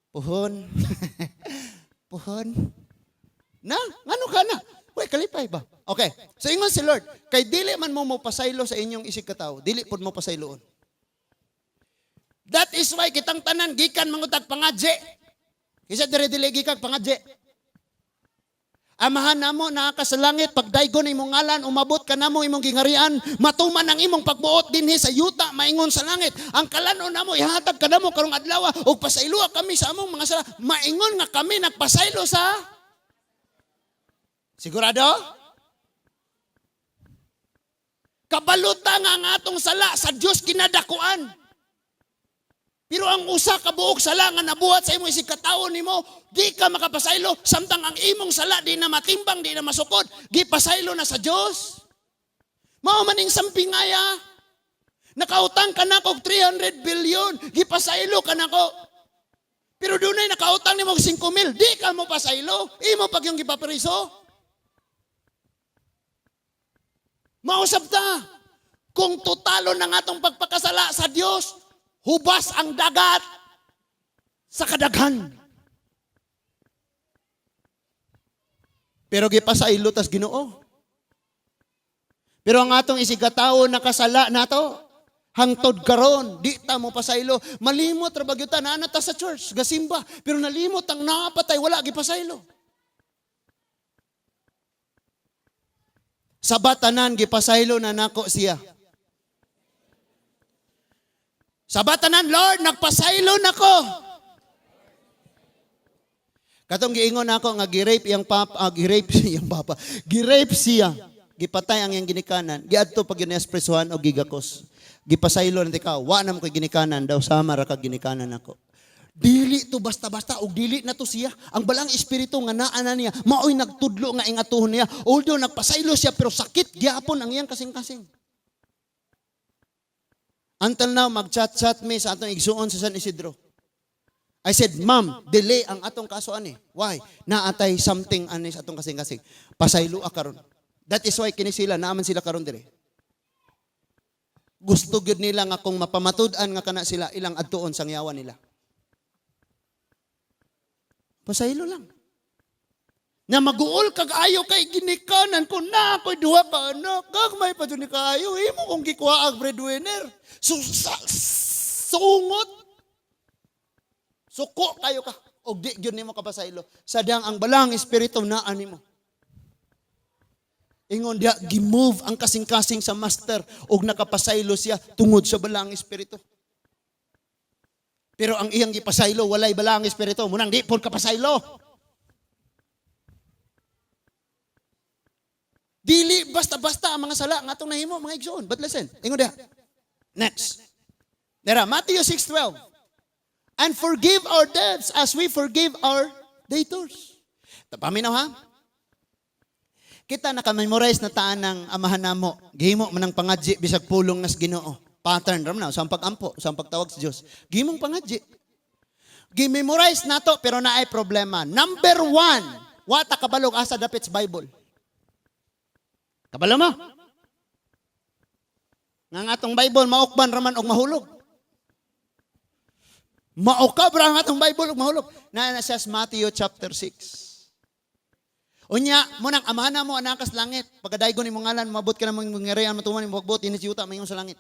Puhon. Puhon. Ngano ka na? Uy, kalipay ba? Okay. So ingon si Lord, kay dili man mo pasaylo sa inyong isig katawo, dili pud mo pasayloon. That is why kitang tanan gikan mangutag pangadje. Kisa dire-dili gikag pangadje. Amahan namo naa sa langit pagdaygon imong ngalan umabot ka namo imong gingarian matuman ang imong pagbuot dinhi sa yuta maingon sa langit ang kalanon namo ihatag ka namo karong adlaw ug pasaylo kami sa among mga sala maingon nga kami nagpasaylo sa sigurado kabaluta nga ang atong sala sa Dios kinadakuan Pero ang usa ka buok sala nga nabuhat sa imong isig katawo nimo, di ka makapasaylo samtang ang imong sala di na matimbang, di na masukod, gipasaylo na sa Dios. Mao maning sampingaya. Nakautang ka na og 300 billion, gipasaylo ka nako. Pero dunay nakautang nimo og 5,000, di ka mo pasaylo, imo pag yung gipapriso. Mausap ta, kung totalo na nga itong pagpakasala sa Diyos, hubas ang dagat sa kadaghan. Pero gipasaylo tas Ginoo. Pero ang atong isigatawo nakasala nato, hangtod karon, di ta mo pasaylo. Malimot ra bagyuta na ta sa church, gasimba, pero nalimot ang naapatay wala gipasaylo. Sa batanan gipasaylo na nako siya. Sa batanan, Lord, nagpasaylo nako. Katong giingon nako nga gi-rape iyang papa, gi-rape siya. Gipatay ang iyang ginikanan. Giadto pag yun espresuhan o gigakos. Gipasaylo na ikaw, wa na mo kay ginikanan daw sama ra ka ginikanan nako. Dili to basta-basta og dili na to siya. Ang balang espiritu nga naa na niya, maoy nagtudlo nga ingatuhon niya. Although nagpasaylo siya pero sakit gyapon ang iyang kasing-kasing. Until now mag-chat-chat me sa atong igsuon sa San Isidro. I said, "Ma'am, delay ang atong kaso ani. Why? Naatay something ani sa atong kasing-kasing. Pasaylo karon." That is why kini sila naaman sila karon dire. Gusto gyud nila nga kung mapamatud-an nga kana sila ilang adtuon sang yawan nila. Pasaylo lang. Na maguol kag ayo kay ginikanan ko na ako'y duha ka anak. Gagmay pa dun ni kaayo. Imo kong gikuha ang breadwinner. Sungot. Suko kayo ka. O di yun nimo kapasaylo. Sadang ang balang espiritu na animo. Ingon dia, gimove ang kasing-kasing sa master. O nakapasaylo siya tungod sa balang espiritu. Pero ang iyang gipasaylo, walay balang espiritu. Munang di po kapasaylo. Dili basta-basta ang mga sala nga itong nahimo, mga igsoon. But listen, ingon dia. Next. Dera, Matthew 6:12. And forgive our debts as we forgive our debtors. Paminaw ha? Kita nakamemorize na taan ng amahan namo. Gihimo man ang pangadji bisag pulong nas Ginoo. Pattern ram na, sa pag-ampo, sa pagtawag sa Diyos. Gihimong pangadji. Gimemorize nato pero naay problema. Number 1, wata kabalog asa dapit sa Bible. Kabalo mo? Nga atong Bible, maukban raman og mahulog. Maukab ra ang atong Bible og mahulog. Na sa Matthew chapter 6. Unya, munang amana mo anakas langit. Pagkadaygon ni mong ngalan, mabot ka na mong ngirian, matuman ni magbot, inisiyuta, mayon sa langit.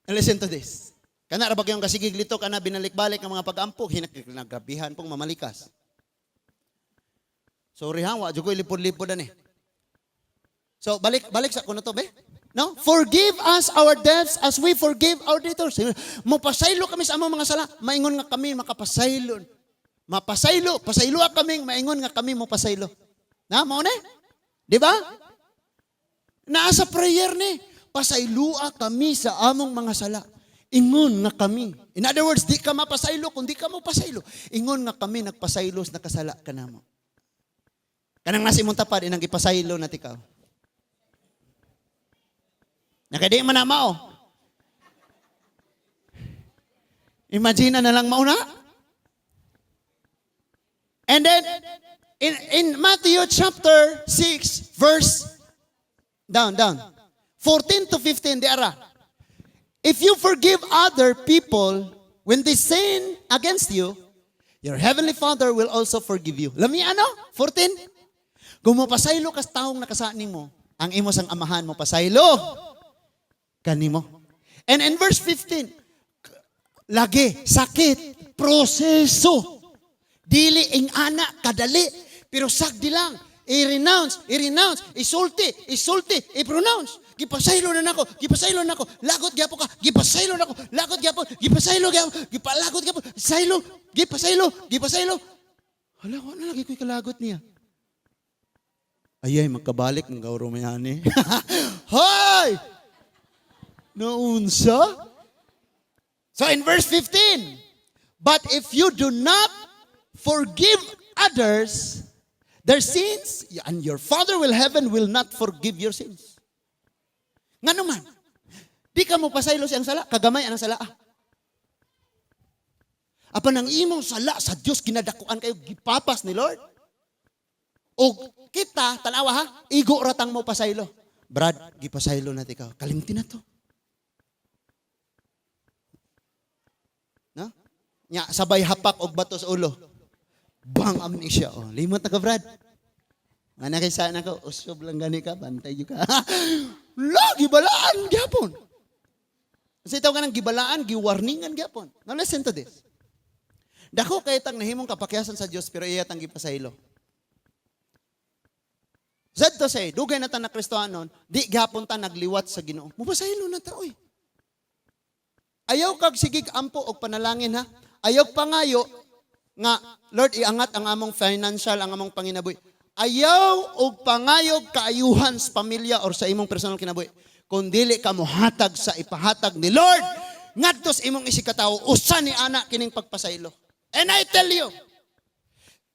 And listen to this. Kana ra ba kayong kasigig lito, kana binalik-balik ang mga pag-ampog, hinagabihan pong mamalikas. Sorry ha, wa ko ilipod-lipod ani. So, balik sa kuno to, be? No? Forgive us our debts as we forgive our debtors. Mapasaylo kami sa among mga sala. Maingon nga kami makapasaylo. Pasaylo kami, maingon nga kami mapasaylo. Na, mao na? Di ba? Naasa prayer ni. Pasaylua kami sa among mga sala. Ingon nga kami. In other words, di ka mapasaylo kung di ka mo pasaylo. Ingon nga kami nagpasaylos nakasala ka namo. Kanang nasa imong tapad, inang ipasaylo na tikaw. Nakadi man na mao. Imagine na lang mauna. And then, in Matthew chapter 6, verse, down, 14 to 15, diara. If you forgive other people when they sin against you, your heavenly Father will also forgive you. Lami ano? 14. Kung mapasaylo kas taong nakasaan mo, ang imo sang amahan mo pasaylo kanimo. And in verse 15, lagi, sakit, proseso. Dili ing ana kadali, pero sagdi lang. I-renounce, isulti, i-pronounce. Gipasaylo na nako, lagot gyapo ka, gipasaylo nako, lagot gyapo, gipasaylo gyapo, gipalagot gyapo, gipasaylo. Hala, wala lagi ko'y kalagot niya. Ayay, magkabalik ng gauro mayani. Hoy! Naunsa? So in verse 15, but if you do not forgive others their sins, and your Father will heaven will not forgive your sins. Nga naman, di ka mo pasaylo siyang sala, kagamay ang sala. Apa nang imong sala sa Diyos, kinadakuan kayo, gipapas ni Lord. O kita, tanawa ha, igo ratang mo pasaylo. Brad, gipasaylo na ikaw. Kalimti na to. No? Nya, sabay hapak og bato sa ulo. Bang amnesia. Oh, limot na ka, Brad. Nga nakisa na ko, usob lang gani ka, bantay yun ka. Lagi balaan, gyapon. Kasi itaw ka ng gibalaan, giwarningan gyapon. Now listen to this. Dako kay tang nahimong kapakyasan sa Dios pero iya tang gipasaylo. Sad to say, dugay na ta na Kristohanon, di gyapon ta nagliwat sa Ginoo. Mupasaylo na ta oy. Ayaw kag sigig ampo og panalangin ha. Ayaw pangayo nga Lord iangat ang among financial, ang among panginabuhi. Ayaw og pangayog kaayuhan sa pamilya or sa imong personal kinabuhi. Kung dili ka mohatag sa ipahatag ni Lord, ngadto sa imong isikatawo, usa ni ana kining pagpasaylo. And I tell you,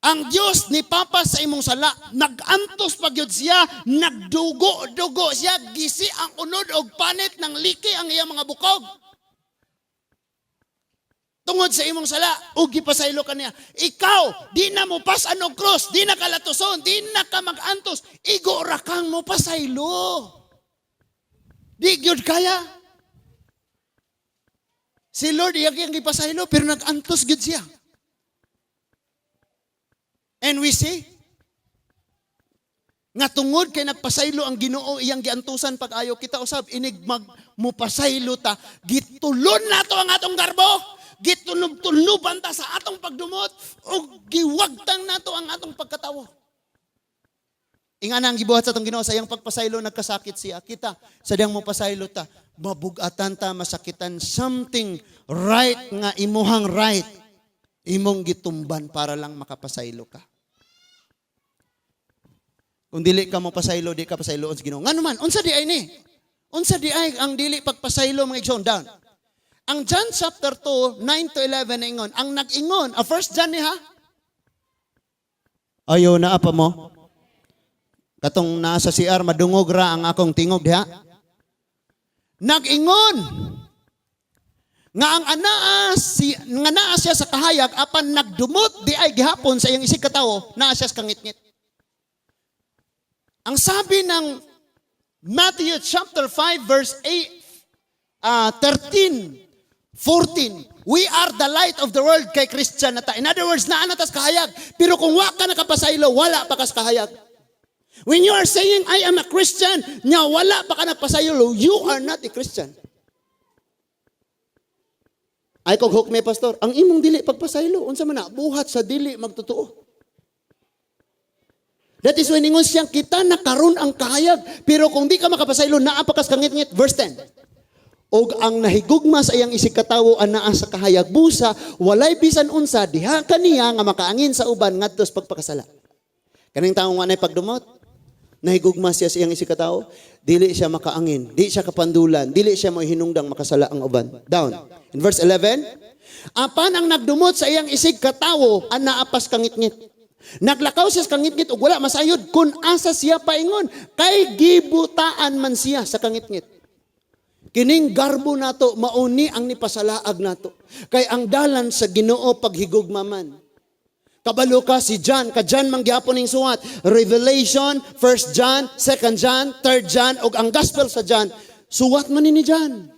ang Diyos ni Papa sa imong sala, nagantos pagyud siya, nagdugo-dugo siya, gisi ang unod og panit ng liki ang iyang mga bukog. Tungod sa imong sala, ug gipasaylo kaniya. Ikaw, di na mo pas og cross, di na kalatuson, di na ka magantos, igo ra kang mo pasaylo. Di gyud kaya. Si Lord iyang gipasaylo pero nagantos gyud siya. And we see, nga tungod kay nagpasaylo ang Ginoo iyang giantusan pag-ayo kita usab inig mupasaylo ta, gitulon nato ang atong garbo, gitulub-tuluban ta sa atong pagdumot, o giwagtang nato ang atong pagkatawo. Ingana ang gibuhat sa atong Ginoo sa iyang pagpasaylo nagkasakit siya. Kita sa diyang mupasaylo ta, mabugatan ta, masakitan, something right nga imuhang right, imong gitumban para lang makapasaylo ka. Kung dili ka mo pasaylo, di ka pasayloon sa Ginoo. Nga naman, unsa di ay ni? Unsa di ay ang dili pagpasaylo mga igsoon down? Ang John chapter 2, 9 to 11 na ingon. Ang nag-ingon, 1 John ni ha? Ayaw na apa mo? Katong nasa CR, madungog ra ang akong tingog diha. Nag-ingon nga ang anaa siya sa kahayag apan nagdumot di ay gihapon sa iyang isig katawo, naa siya sa kangitngit. Ang sabi ng Matthew chapter 5 verse 13, 14, we are the light of the world kay Christian nata. In other words, naa natas kahayag. Pero kung wa ka nakapasaylo, wala pa kas kahayag. When you are saying, I am a Christian, nya wala pa ka nagpasaylo, you are not a Christian. Ay kog hukme pastor, ang imong dili pagpasaylo, unsa man na buhat sa dili magtotoo. That is when ingon siyang kita nakaroon ang kahayag, pero kung di ka makapasaylo, naa pa kas kangit-ngit. Verse 10. Og ang nahigugma sa iyang isig katawo anaa sa kahayag busa, walay bisan unsa diha kaniya nga makaangin sa uban ngadto sa pagpakasala. Kaning taong anay pagdumot, nahigugma siya sa iyang isig katawo, dili siya makaangin, di siya kapandulan, dili siya mo hinungdang makasala ang uban. Down. In verse 11, apan ang nagdumot sa iyang isig katawo anaa pas kangit-ngit. Naglakaw siya sa kangit-ngit ug wala masayod kun asa siya paingon, kay gibutaan man siya sa kangit-ngit. Kining garbo nato mauni ang nipasalaag nato. Kay ang dalan sa Ginoo paghigugma man. Kabalo ka si John, ka John mangyapon ning suwat. Revelation, 1 John, 2 John, 3 John, ug ang gospel sa John, suwat man ni John.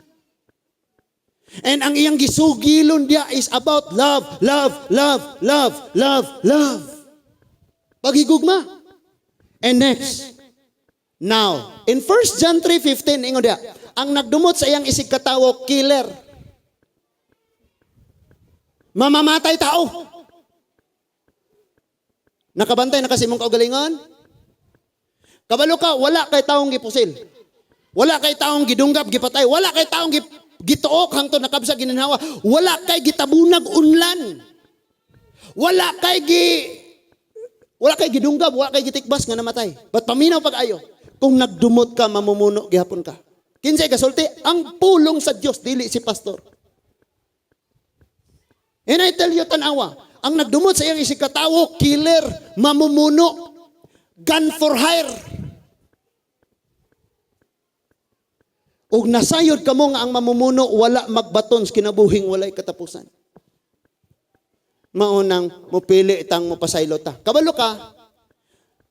And ang iyang gisugilon dia is about love, love, love, love, love, love. Paghigugma. And next, now, in 1 John 3:15, ingon dia, ang nagdumot sa iyang isig katawo, killer. Mamamatay tao. Nakabantay na kasi mong kaugalingon? Kabalo ka, wala kay taong gipusil. Wala kay taong gidunggap, gipatay. Wala kay taong gituok hangtod nakabsa ginanhawa. Wala kay gitabunag unlan. Wala kay gidunggap, wala kay gitikbas nga namatay. But paminaw pag-ayo, kung nagdumot ka, mamumuno gihapon ka. Kinsay kasulti, ang pulong sa Dios dili si pastor. And I tell you, tanawa, ang nagdumot sa iyang isig katawo, killer, mamumuno, gun for hire. Ug nasayod kamo nga ang mamumuno, wala magbaton sa kinabuhing walay katapusan. Maunang mupili itang mupasaylo ta. Kabalo ka,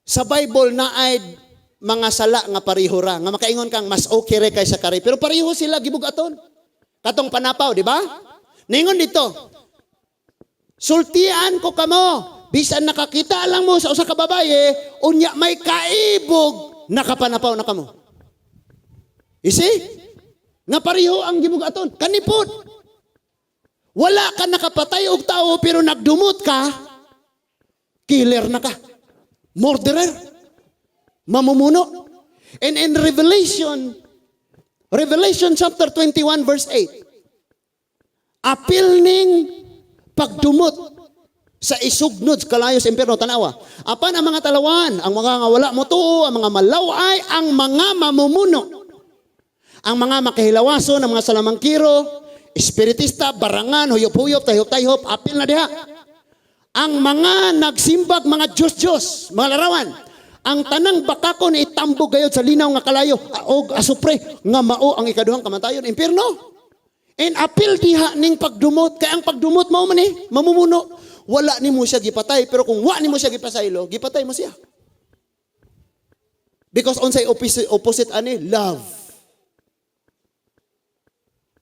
sa Bible na ay mga sala nga pareho ra. Nga makaingon kang mas okay re kaysa kare. Pero pareho sila gibugaton. Katong panapaw, di ba? Ningon dito, sultian ko kamo, bisan nakakita lang mo sa usa ka babaye, unya may kaibog, nakapanapaw na kamo. You see? Nga pareho ang gibugaton. Kanipod. Wala ka nakapatay og tao pero nagdumot ka, killer na ka. Murderer. Mamumuno. And in Revelation chapter 21 verse 8, apil ning pagdumot sa isugnod kalayo sa impyerno, tanawa. Apan ang mga talawan, ang mga nga wala mo tuo, ang mga malaway, ang mga mamumuno, ang mga makahilawason, ang mga salamangkiro, espiritista, barangan, huyop-huyop, tahop-tahop, apil na diha. Ang mga nagsimbag, mga Diyos-Diyos, mga larawan, ang tanang bakakon itambog gayod sa linaw nga kalayo, o asupre, nga mao ang ikaduhang kamatayon, impyerno. And apil diha ning pagdumot, kaya ang pagdumot mao man mamumuno. Wala ni mo siya gipatay, pero kung wa ni mo siya gipasaylo, gipatay mo siya. Because unsay opposite ani, love.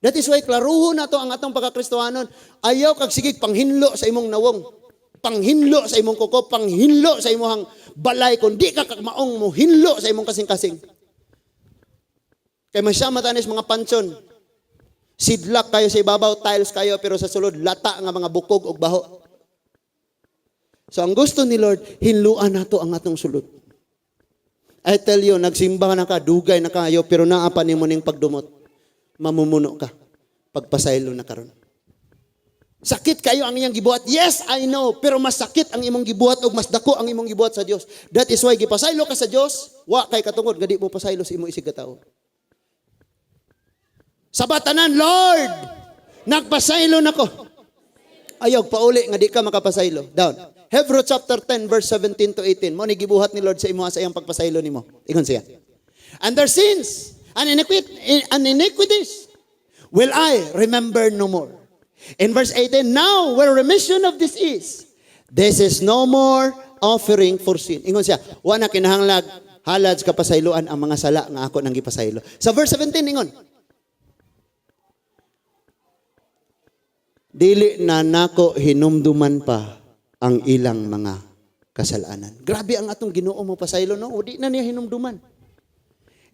That is why klaruho na to ang atong pagkakristohanon. Ayaw kag sigig panghinlo sa imong nawong. Panghinlo sa imong kuko, panghinlo sa imong balay. Kung di ka kagmaong mo, hinlo sa imong kasing-kasing. Kaya masyama tanis mga pansyon. Sidlak kayo sa ibabaw, tiles kayo, pero sa sulod, lata nga mga bukog o baho. So ang gusto ni Lord, hinluan na to ang atong sulod. I tell you, nagsimba na ka, dugay na kayo, pero naapan ni mo ning pagdumot. Mamumuno ka. Pagpasaylo na karon. Sakit kayo ang iyang gibuhat. Yes, I know. Pero mas sakit ang imong gibuhat o mas dako ang imong gibuhat sa Dios. That is why gipasaylo ka sa Dios, wa kay katungod nga di mo pasaylo sa imong isig katao. Sabatanan, Lord, nagpasaylo nako. Ayaw pauli nga di ka makapasaylo. Down. Hebrews chapter 10 verse 17 to 18. Mo ni gibuhat ni Lord sa imo sa iyang pagpasaylo nimo. Ingon siya. And their sins and iniquities will I remember no more. In verse 18, now where remission of this is no more offering for sin. Ingon siya, wa na kinahanglag halad sa kapasayloan ang mga sala nga ako nang gipasaylo. Sa verse 17, ingon, dili na nako hinumduman pa ang ilang mga kasalanan. Grabe ang atong Ginoo mo pasaylo, no? O di na niya hinumduman.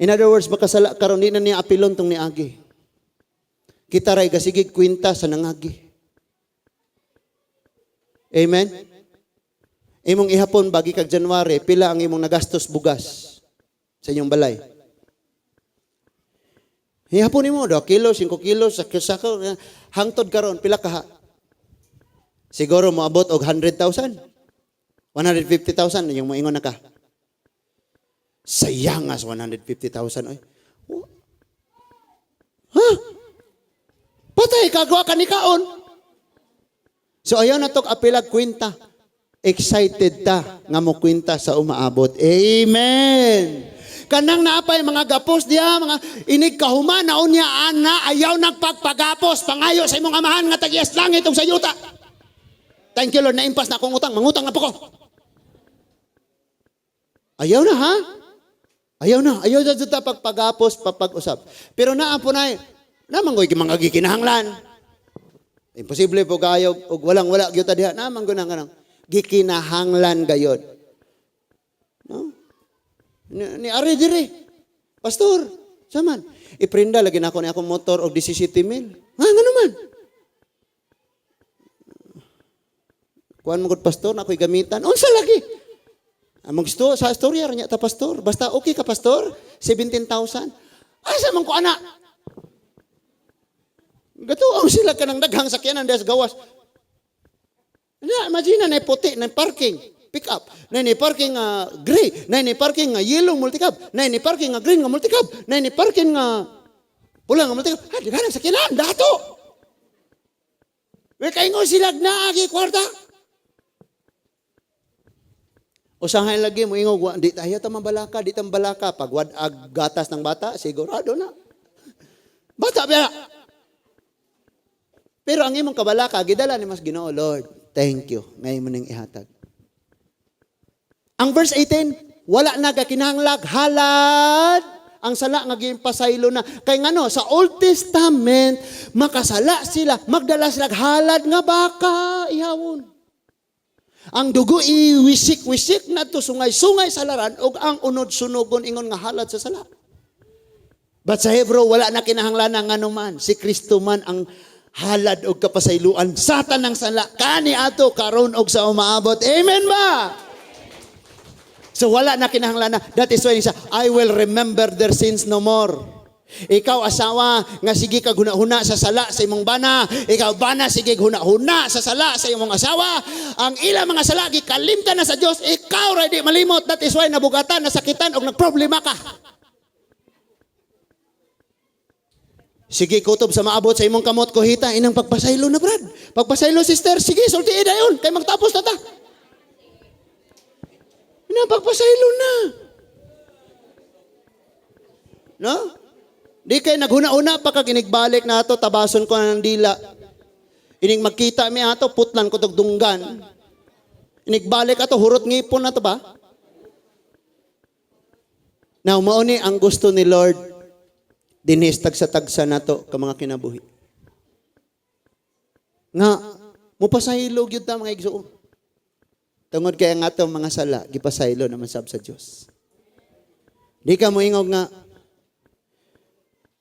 In other words, makasala karon di na niya apilon tong niagi. Kita ray gasigig kwenta sa nangagi. Amen? Imong ihapon bagi kag January, pila ang imong nagastos bugas sa inyong balay? Ihapon mo 2 kilos, 5 kilos, sako hangtod karon pila ka? Siguro moabot og 100,000. 150,000 yung moingon na ka. Sayangas 150,000 oy. Ha? Patay kagwa ka ni kaon. So ayaw na tok apilag kwenta. Excited ta nga mo kwenta sa umaabot. Amen. Kanang naapay mga gapos diha, mga inig kahuman naon niya ana ayaw nagpagpagapos pangayo sa imong amahan nga tagias langit ug sa yuta. Thank you Lord, naimpas na akong utang, mangutang na po ko. Ayaw na ha? Ayaw na dyan pagpagapos, papag-usap. Pero naapo na naman ko mga gikinahanglan. Imposible po kayo, o walang-wala, gyuta diha, naman ko na gikinahanglan gayod. No? Ni Ari dire, Pastor, saman, iprinda, lagi na ako ni akong motor o 17,000. Ha, nga naman. Kuhan mo Pastor, na ako'y gamitan. Unsa lagi? Among gusto sa storya niya ta pastor. Basta okay ka pastor, 17,000. Asa man ko ana? Gatuong sila kanang daghang sakyanan des gawas. Na imagine na puti na parking, pick up. Na ni parking gray, na ni parking yellow multicab, na ni parking green nga multicab, na ni parking pula nga multicab. Ha, di ba sakyanan dato? We kay ngo sila na agi kwarta. Usahay lagi mo ingog, di tayo tambalaka, di tambalaka. Pag wadag gatas ng bata, sigurado na. Bata biya. Pero ang imong kabalaka, gidala ni mas Ginoo, Lord, thank you. Ngayon mo nang ihatag. Ang verse 18, wala na kakinahanglag, halad. Ang sala nga gimpasaylo na. Kay ngano, sa Old Testament, makasala sila, magdala sila halad nga baka, ihawon. Ang dugo iwisik-wisik na to sungay-sungay sa laran o ang unod-sunugon ingon nga halad sa sala. But sa Hebrew, wala na kinahanglan ng ano man. Si Kristo man ang halad o kapasayluan. Satan ang sala. Kani ato karon og sa umaabot. Amen ba? So wala na kinahanglan na. That is why he said, I will remember their sins no more. Ikaw asawa nga sige kag huna-huna sa sala sa imong bana, ikaw bana sige huna-huna sa sala sa imong asawa, ang ilang mga sala gikalimtan na sa Dios, ikaw ra di malimot. That is why nabugatan, nasakitan og nagproblema ka. Sige kutob sa maabot sa imong kamot kuhita inang pagpasaylo na brad. Pagpasaylo sister, sige sulti dayon kay magtapos na ta. Inang pagpasaylo na. No? Di kay naghuna-una pa kag inigbalik na ato, tabason ko ng dila. Ining magkita mi ato, putlan ko tog dunggan. Inigbalik ato, hurot ngipon na to ba? Now, mauni ang gusto ni Lord, dinis tagsa-tagsa na to ka mga kinabuhi. Nga, mupasahilog yun ta mga igsoon. Tungod kaya nga to mga sala, gipasahilo naman sab sa Diyos. Di ka mo ingog nga,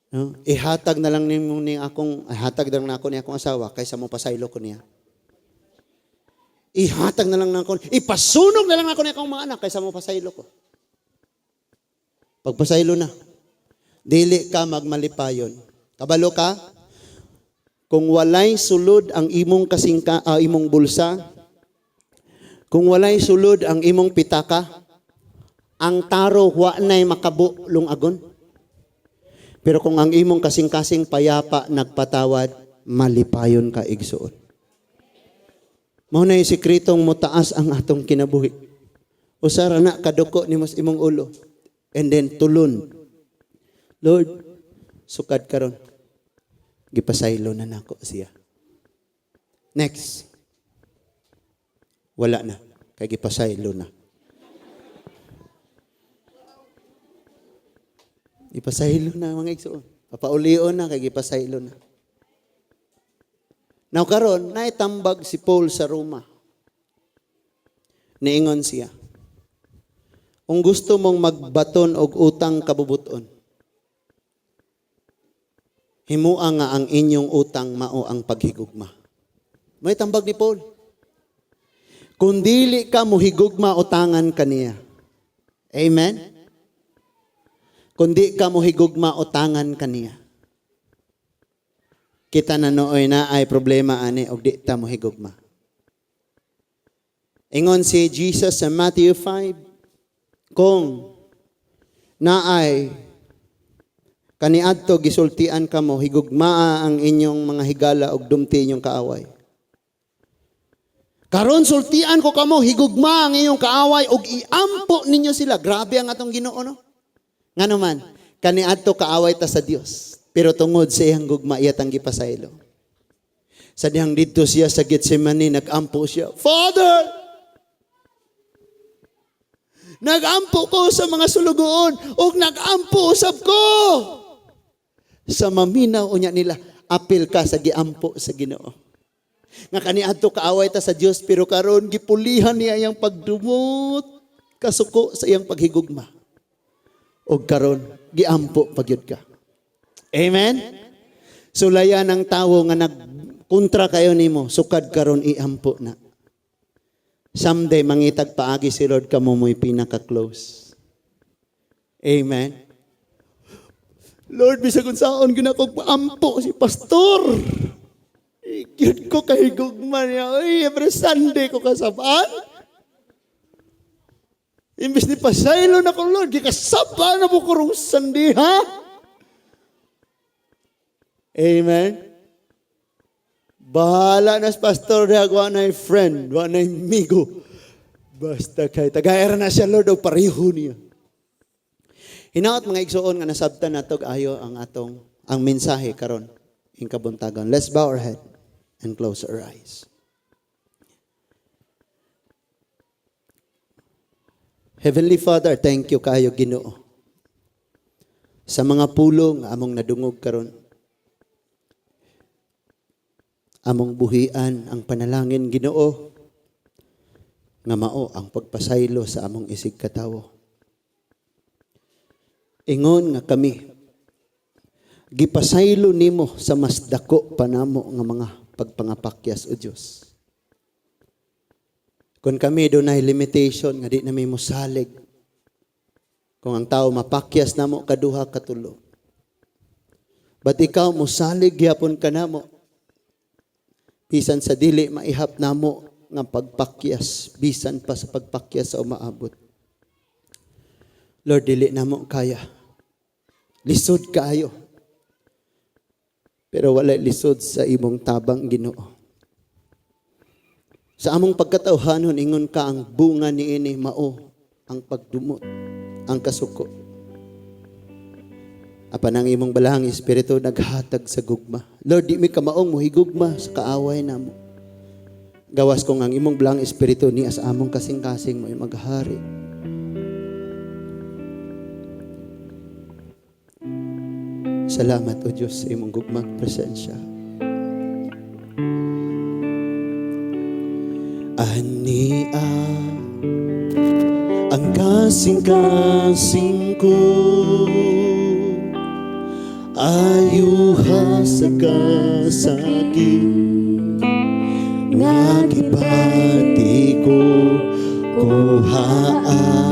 no? Ihatag na lang ni akong, ihatag na lang ako ni akong asawa kaysa mo pasaylo ko niya. Ihatag na lang ako, ipasunog na lang ako ni akong mga anak kaysa mo pasaylo ko. Pagpasaylo na, dili ka magmalipayon. Kabalo ka? Kung walay sulod ang imong imong bulsa, kung walay sulod ang imong pitaka, ang taro wa nay makabulong agon. Pero kung ang imong kasing-kasing payapa nagpatawad, malipayon ka igsuon. Mao na yung sikretong mutaas ang atong kinabuhi. Usara na kaduko ni mas imong ulo. And then tulon. Lord, sukad karon. Gipasaylo na nako siya. Next. Wala na. Kay gipasaylo na. Ipasahilo na mga igsoon. Papaulion na kay gipasahilo na. Now karon naitambag si Paul sa Roma. Niingon siya. Kung gusto mong magbaton og utang kabubuton, himua nga ang inyong utang mao ang paghigugma. May tambag ni Paul. Kung dili ka mohigugma utangan kaniya. Amen. Kundi ka mo higugma o tangan kaniya. Kita na nooy na ay problema ani og di ta mo higugma. Ingon si Jesus sa Matthew 5, kung naay kaniadto gisultian kamo, higugmaa ang inyong mga higala og dumti inyong kaaway. Karon sultian ko kamo, higugma ang inyong kaaway og iampo ninyo sila. Grabe ang atong Ginoo no? Nga naman, kaniadto kaaway ta sa Dios. Pero tungod sa iyang gugma, iya tang gipasaylo. Sa dihang dito siya sa Getsemani, nag-ampo siya, Father! Nag-ampo ko sa mga sulugoon, o nag-ampo usab ko! Sa maminaw unya nila, apil ka sa giampo sa Ginoo. Nga kaniadto kaaway ta sa Dios, pero karon gipulihan niya iyang pagdumot, kasuko sa iyang paghigugma. O karon giampo pagyud ka. Amen? Sulayan ang tawo nga nagkontra kayo nimo, sukad karon iampo na. Someday mangitag paagi si Lord kamo mo'y pinaka-close. Amen? Lord, bisag unsaon ginakog paampo si pastor. Ikyud ko kay gugma niya. Uy, every Sunday ko kasaban. Imbis ni pasaylo na ko, Lord, gikasaba na mo kurong Sunday, ha? Amen? Bahala na sa pastor dahil wa na friend, wa na amigo. Basta kay tagayara na siya Lord o pareho niya. Hinaot mga igsuon nga nasabtan natog ayo ang mensahe karon ing kabuntagon. Let's bow our head and close our eyes. Heavenly Father, thank you kayo Ginoo sa mga pulong among nadungog karon. Among buhian ang panalangin Ginoo nga mao ang pagpasaylo sa among isig katawo. Ingon nga kami gipasaylo nimo sa mas dako pa namo nga mga pagpangapakyas o Dios. Kung kami dunay limitation nga di nami mosalig, kung ang tao mapakyas namo kaduha katulo, but ikaw mosalig gyapon kanamo bisan sa dili maihap namo nga pagpakyas, bisan pa sa pagpakyas sa umaabot. Lord, dili namo kaya. Lisod kaayo. Pero wala lisod sa imong tabang Ginoo. Sa among pagkatawhanon, ingon ka ang bunga niini mao ang pagdumot, ang kasuko. Apan ang imong balahang espiritu naghatag sa gugma. Lord, di mi ka maong muhigugma sa kaaway namo. Gawas kong ang imong balahang espiritu niya sa among kasing-kasing mo maghari. Salamat o Diyos sa imong gugmang presensya. Ania ang kasing-kasing ko, ayuha sa kasakit nga gipati ko kuhaan.